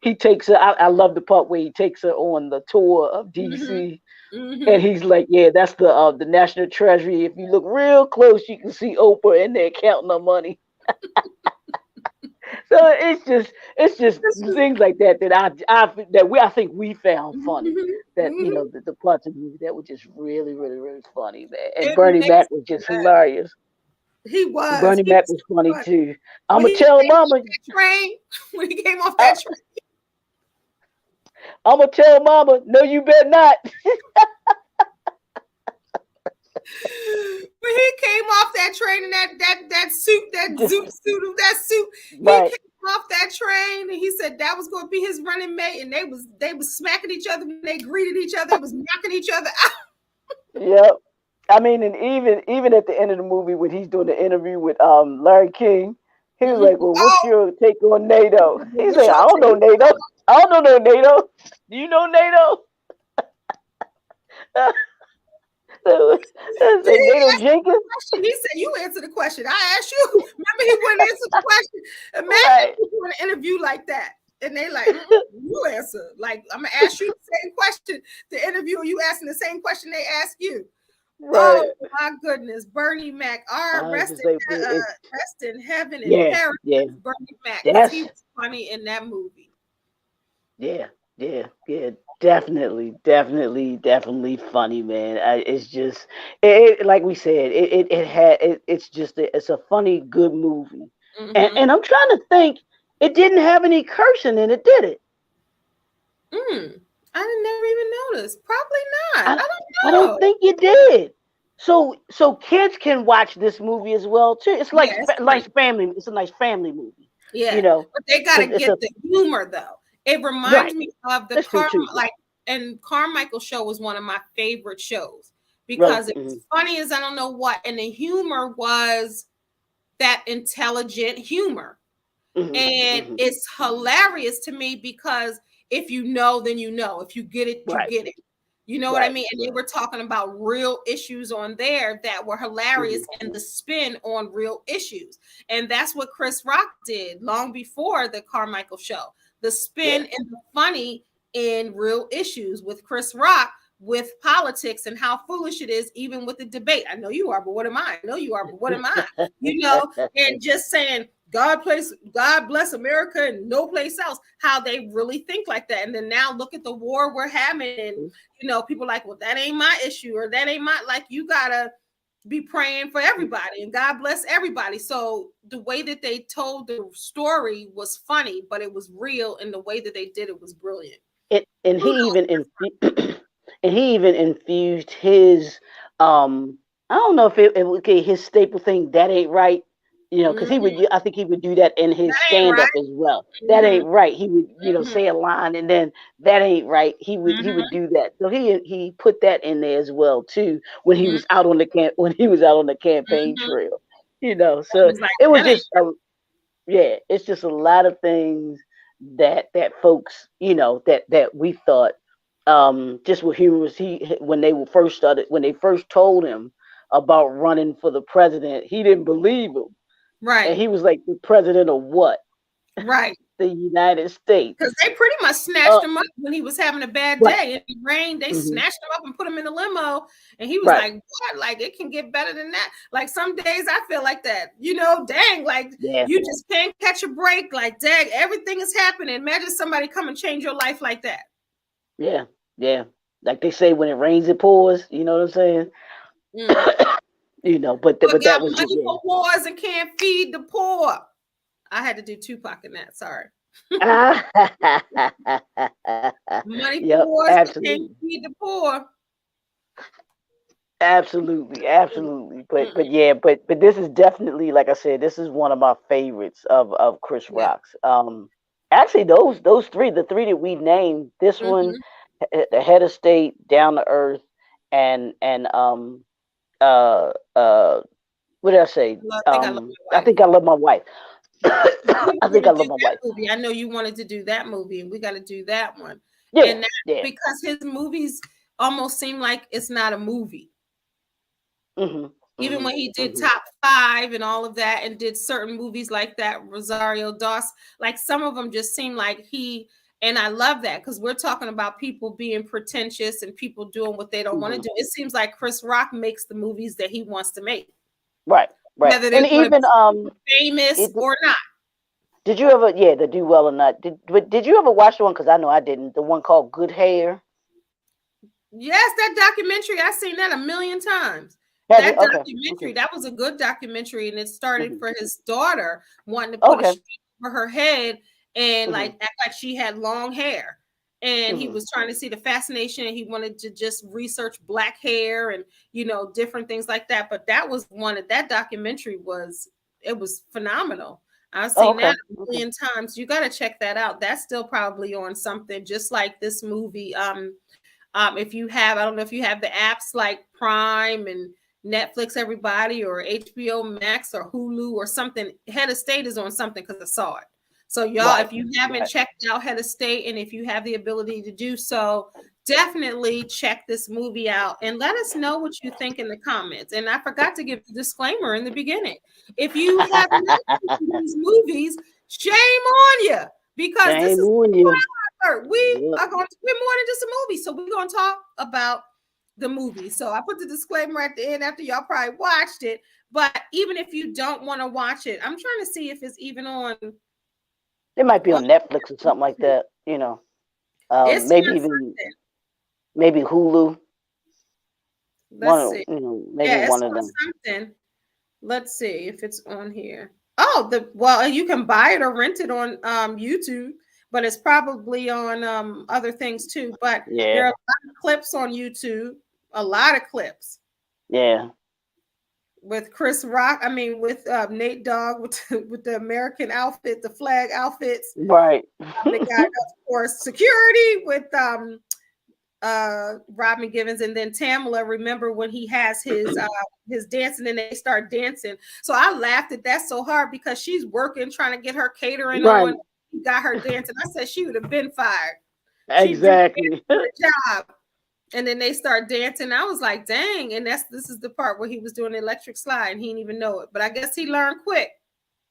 he takes her. I love the part where he takes her on the tour of DC, and he's like, "Yeah, that's the National Treasury. If you look real close, you can see Oprah in there counting her money." So it's just things like that I think we found funny. That the parts of the movie that were just really really really funny, man. And Bernie Mac was just hilarious. He was. Bernie Mac was funny too. I'm gonna tell Mama when he came off that train. I'm gonna tell Mama, no, you better not. When he came off that train in that suit, right. He came off that train and he said that was going to be his running mate, and they was smacking each other when they greeted each other, was knocking each other out. Yep. I mean, and even at the end of the movie when he's doing the interview with Larry King, he was like, "Well, what's your take on NATO?" He's like, "I don't know NATO. I don't know no NATO. Do you know NATO?" So, that's like Nato Jenkins. He said, "You answer the question. I asked you." Remember, he wouldn't answer the question. Imagine Right. you doing an interview like that, and they like, "You answer." Like, I'm gonna ask you the same question. The interviewer, you asking the same question they ask you. Right. Oh my goodness, Bernie Mac. I was just like, it's Rest in heaven in yeah, yeah. paradise, Bernie Mac, because he That's was funny in that movie. yeah, yeah, yeah. Definitely funny, man. It's just, like we said, it's just, it's a funny, good movie. Mm-hmm. And I'm trying to think, it didn't have any cursing in it, did it? I didn't never even notice. Probably not. I, I I don't don't know. think it did. So kids can watch this movie as well too. It's Yeah, like it's nice funny. family. It's a nice family movie, you Yeah, know, but they got to because it's get a the humor though. It reminds right. me of the That's true too. and Carmichael show was one of my favorite shows Really. because it was Hmm. funny as I don't know what, and the humor was that intelligent humor. Hmm. And Hmm. it's hilarious to me because if you know, then you know. If you get it, you Right. get it. You know what I Right. mean? And they Right. were talking about real issues on there that were hilarious Hmm. and the spin on real issues. And that's what Chris Rock did long before the Carmichael show. The Yeah. spin and the funny in real issues with Chris Rock with politics and how foolish it is, even with the debate. I know you are, but what am I? I know you are, but what am I? You know, and just saying God bless America and no place else, how they really think like that. And then now look at the war we're having, and people like, well, that ain't my issue, or that ain't my, like, you gotta be praying for everybody and God bless everybody. So the way that they told the story was funny, but it was real, and the way that they did it was brilliant. And he Kudos. even and he even infused his I don't know if okay, his staple thing, that ain't right, because Mhm. I think he would do that in his That ain't stand right. up as well. That Hmm. ain't right. He would, Hmm. say a line, and then that ain't right. He would Hmm. do that. So he put that in there as well too when he Hmm. was out on the when he was out on the campaign Hmm. trail. I So was like, it was that ain't just yeah, it's just a lot of things that folks, that we thought, just what he was he when they were first started when they first told him about running for the president, he didn't believe him, right. and he was like, the president of what? Right. The United States. Because they pretty much snatched Uh, him up when he was having a bad right. day. It rained, they Hmm. snatched him up and put him in a limo. And he was Right. like, what? Like, it can get better than that. Like, some days I feel like that, dang, like, Yeah. you just can't catch a break. Like, dang, everything is happening. Imagine somebody come and change your life like that. Yeah. Yeah. Like they say, when it rains, it pours. You know what I'm saying? Mm. But But got that was just, money for wars and can't feed the poor. I had to do Tupac in that. Sorry. yeah. Money for Yep. wars and can't Absolutely. feed the poor. Absolutely. But Mm-mm. yeah, but this is definitely, like I said, this is one of my favorites of Chris Yeah. Rock's. Actually, those three, the three that we named, this one, Mm-hmm. the Head of State, Down to Earth, and uh uh what did I say? I think I love my I wife. think I love my wife. We I were think I going to love do my that wife. movie. I know you wanted to do that movie, and we got to do that one. Yeah, And that's yeah. because his movies almost seem like it's not a movie. Mhm, Even mhm, when he did mhm. Top Five and all of that, and did certain movies like that, Rosario Dawson, like some of them just seem like and I love that because we're talking about people being pretentious and people doing what they don't want to Mhm. do. It seems like Chris Rock makes the movies that he wants to make, Right, right. whether they're And going to even be famous it, or not. did you ever, yeah, the Do Well or Not? Did you ever watch the one? Because I know I didn't. The one called Good Hair. Yes, that documentary, I've seen that a million times. Have you? That Okay. Okay. documentary, that was a good documentary, and it started Hmm. for his daughter wanting to put a Okay. sheet over her head and Hmm. like act like she had long hair. And he Hmm. was trying to see the fascination, and he wanted to just research black hair and different things like that. But that was one of that documentary it was phenomenal. I've Oh, seen okay. that a Okay. million times. You got to check that out. That's still probably on something just like this movie. If you have, I don't know if you have the apps like Prime and Netflix, everybody, or HBO Max or Hulu or something. Head of State is on something because I saw it. So y'all, Right. if you haven't Right. checked out Head of State, and if you have the ability to do so, definitely check this movie out and let us know what you think in the comments. And I forgot to give the disclaimer in the beginning. If you have not seen these movies, shame on you, because this Shame is on you. we Yep. are going to, we're more than just a movie. So we're going to talk about the movie. So I put the disclaimer at the end after y'all probably watched it. But even if you don't want to watch it, I'm trying to see if it's even on. It might be on Netflix or something like that. It's Maybe on even something. maybe Hulu. Let's see. Maybe Yeah, it's one of on them. something. Let's see if it's on here. Oh, well, you can buy it or rent it on YouTube, but it's probably on other things too. But there Yeah. are a lot of clips on YouTube, a lot of clips Yeah. with Chris Rock. I mean, with Nate Dogg with the American outfit, the flag outfits. Right. They got, of course, security with Rob McGivens, and then Tamala. Remember when he has his dancing and they start dancing? So I laughed at that so hard because she's working, trying to get her catering Right. on. He got her dancing. I said she would have been fired. She did Exactly. the job. And then they start dancing. I was like, dang. And this is the part where he was doing the electric slide and he didn't even know it. But I guess he learned quick.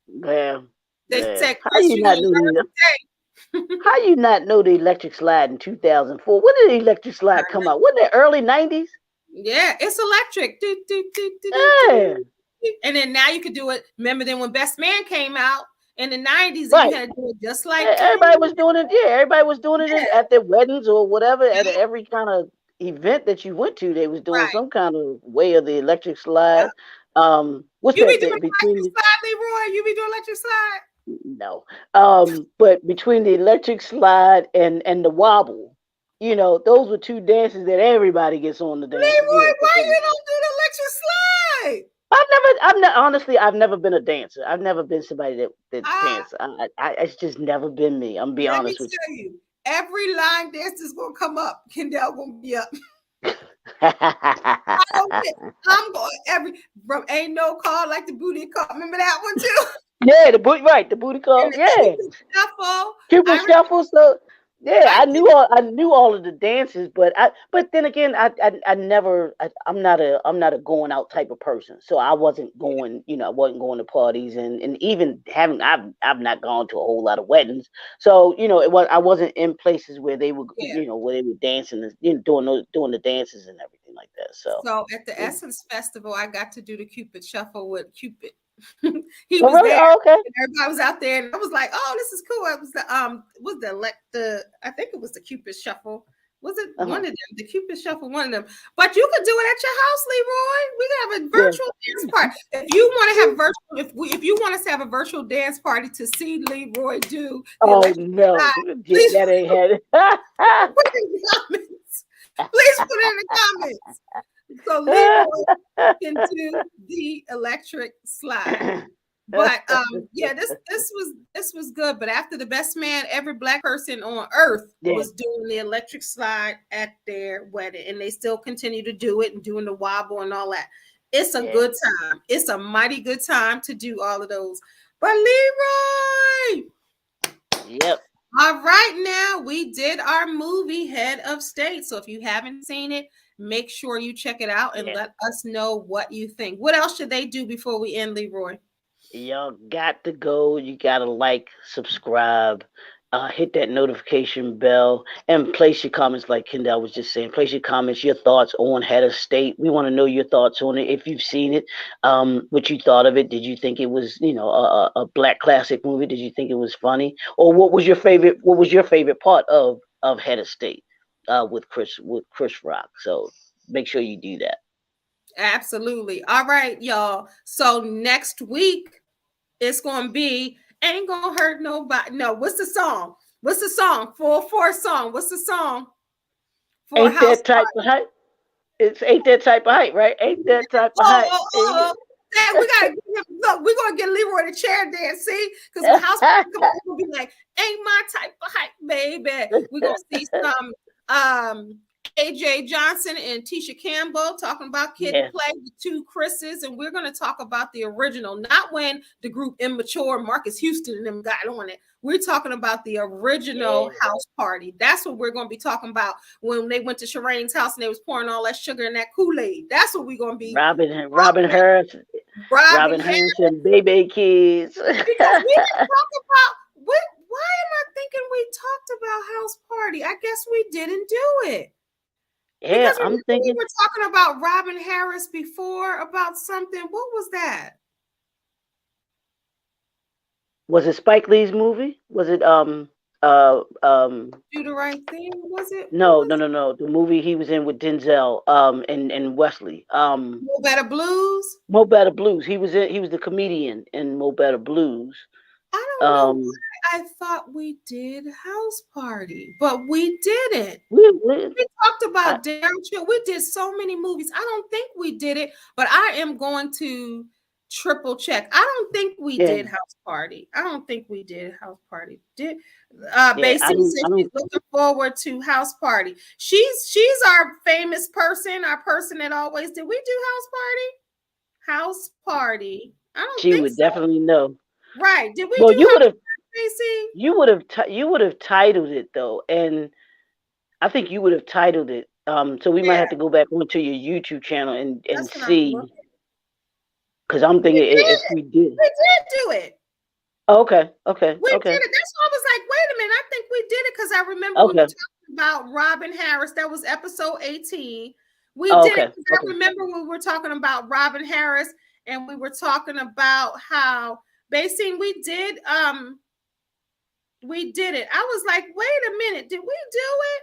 Yeah. They Yeah. said, Chris, you're gonna learn today. How you not know the electric slide in 2004? When did the electric slide come out? Wasn't it early 90s? Yeah, it's electric. Do, do, do, do, Yeah. do, do. And then now you could do it. Remember then when Best Man came out in the 90s and you Right. had to do it just like Everybody was doing it. Yeah, everybody was doing it yeah, at their weddings or whatever. At every kind of event that you went to, they was doing right. some kind of way of the electric Yeah. slide. What's You be that doing between electric slide, Leroy? You be doing electric slide? no, but between the electric slide and the wobble, those were two dances that everybody gets on the dance. Leroy, why you don't do the electric slide? I'm not honestly. I've never been a dancer. I've never been somebody that Ah, dance. It's just never been me. I'm gonna be let me honest with tell you, every line dance is gonna come up. Kendall gonna be up. you. I'm going every from ain't no call like the booty call. Remember that one too? Yeah, the booty And call. the Yeah, Cupid shuffle. Cupid I shuffle. So yeah, I did. I knew all of the dances, but then again, I never, I'm not a going out type of person. So I wasn't going, I wasn't going to parties and even having, I've not gone to a whole lot of weddings. So I wasn't in places where they were, Yeah. where they were dancing and doing the dances and everything like that. So. So at the Yeah. Essence Festival, I got to do the Cupid shuffle with Cupid. He Oh was really? there. Oh, okay. And everybody was out there, and I was like, "Oh, this is cool." It was the I think it was the Cupid shuffle. Was it one Uh-huh. of them? The Cupid shuffle, one of them. But you could do it at your house, Leroy. We can have a Yeah. virtual dance party. If you want to have virtual, if you want us to have a virtual dance party to see Leroy do the Oh electric no, slide, yeah, please that ain't had it. put it in the comments. Please put it in the comments. So Leroy can do the electric slide. But yeah, this was good. But after the Best Man, every black person on earth Yeah, was doing the electric slide at their wedding, and they still continue to do it and doing the wobble and all that. It's a yeah, good time. It's a mighty good time to do all of those. But Leroy, yep. all right, now we did our movie Head of State. So if you haven't seen it, make sure you check it out and Yeah. let us know what you think. What else should they do before we end, Leroy? Y'all got to go. You gotta like, subscribe, hit that notification bell, and place your comments. Like Kendall was just saying, place your comments, your thoughts on Head of State. We want to know your thoughts on it. If you've seen it, what you thought of it. Did you think it was, a black classic movie? Did you think it was funny, or what was your favorite? What was your favorite part of Head of State, with Chris Rock? So make sure you do that. Absolutely. All right, y'all. So next week it's gonna be Ain't Gonna Hurt Nobody. No, what's the song? What's the song? For a song. What's the song for a Ain't house that type of party? hype? It's ain't that type of height, right? Ain't that type of height. Dad, we gotta look, we're gonna get Leroy the chair dance, see? Because when house party come on, we'll be like, ain't my type of hype, baby. We're gonna see some AJ Johnson and Tisha Campbell talking about Kid to Play, the two Chris's, and we're going to talk about the original, not when the group Immature, Marcus Houston and them got on it. We're talking about the original house party. That's what we're going to be talking about when they went to Shireen's house and they was pouring all that sugar in that Kool-Aid. That's what we're going to be. Robin Hurst and Baby Kids. Because we didn't talk about why am I thinking we talked about house party? I guess we didn't do it. Yeah, because I'm thinking we were talking about Robin Harris before about something. What was that? Was it Spike Lee's movie? Was it Do the Right Thing? Was it? No. The movie he was in with Denzel and Wesley. Mo Better Blues. Mo Better Blues. He was the comedian in Mo Better Blues. I don't know why I thought we did House Party, but we didn't. We talked about Daryl Chill. We did so many movies. I don't think we did it, but I am going to triple check. I don't think we did House Party. I don't think we did House Party. Basically she's looking forward to House Party. She's our famous person, our person that always did. We do House Party. I don't think she would definitely know. Right. Did we well, do you would have titled it though, and I think you would have titled it. So we might have to go back onto your YouTube channel and see. Because I'm thinking if we did. We did do it. Okay. We did it. That's why I was like, wait a minute. I think we did it because I remember we were talking about Robin Harris. That was episode 18. We did it because I remember when we were talking about Robin Harris and we were talking about how basically we did it. I was like, wait a minute, did we do it?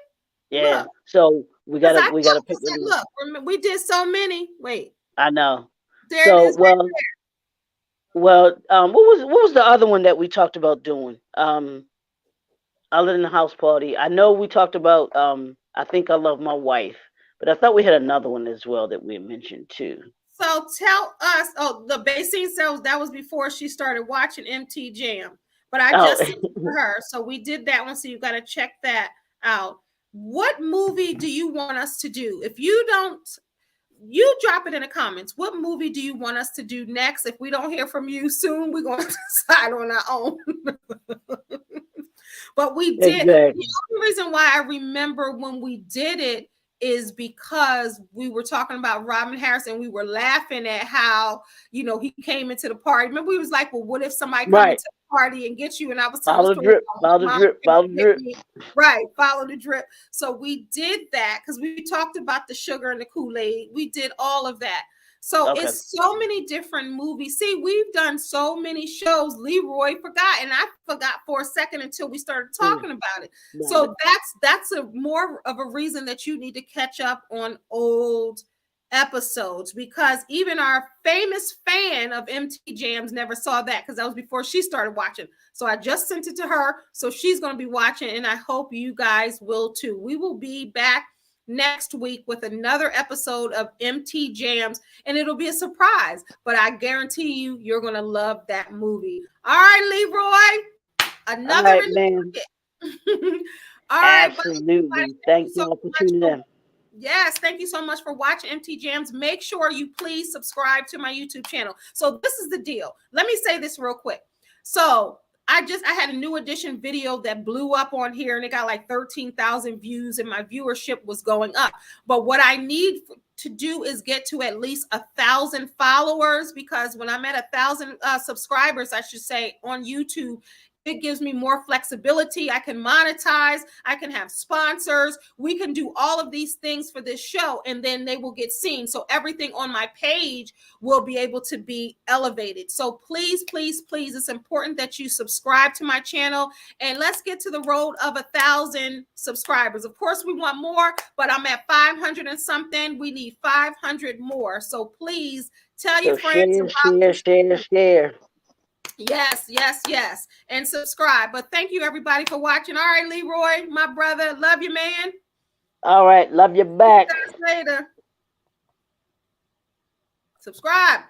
Yeah. Look, so we gotta pick it. Look, we did so many. Wait. I know. There it is. What was the other one that we talked about doing? Other than the house party, I know we talked about I Think I Love My Wife, but I thought we had another one as well that we mentioned too. So tell us, the Basine Cells, that was before she started watching MT Jam. But I just sent it to her. So we did that one. So you got to check that out. What movie do you want us to do? If you don't, you drop it in the comments. What movie do you want us to do next? If we don't hear from you soon, we're going to decide on our own. But we did. Exactly. The only reason why I remember when we did it is because we were talking about Robin Harris and we were laughing at how, he came into the party. Remember, we was like, well, what if somebody comes into the party and gets you? And I was telling follow the drip. Right, follow the drip. So we did that because we talked about the sugar and the Kool-Aid. We did all of that. So it's so many different movies. See, we've done so many shows. Leroy forgot, and I forgot for a second until we started talking about it. Yeah. So that's a more of a reason that you need to catch up on old episodes, because even our famous fan of MT Jams never saw that because that was before she started watching. So I just sent it to her. So she's going to be watching, and I hope you guys will too. We will be back next week with another episode of MT Jams, and it'll be a surprise, but I guarantee you're going to love that movie. All right, Leroy, another all right, man. All right, absolutely. Thank you all for tuning in. Yes, thank you so much for watching MT Jams. Make sure you please subscribe to my YouTube channel. So this is the deal. Let me say this real quick. So I had a new edition video that blew up on here and it got like 13,000 views and my viewership was going up. But what I need to do is get to at least 1,000 followers, because when I'm at 1,000 subscribers, I should say, on YouTube, it gives me more flexibility. I can monetize. I can have sponsors. We can do all of these things for this show, and then they will get seen. So everything on my page will be able to be elevated. So please, please, please, it's important that you subscribe to my channel, and let's get to the road of 1,000 subscribers. Of course, we want more, but I'm at 500 and something. We need 500 more. So please tell your friends about share. Yes. And subscribe. But thank you, everybody, for watching. All right, Leroy, my brother. Love you, man. All right. Love you back. See you guys later. Subscribe.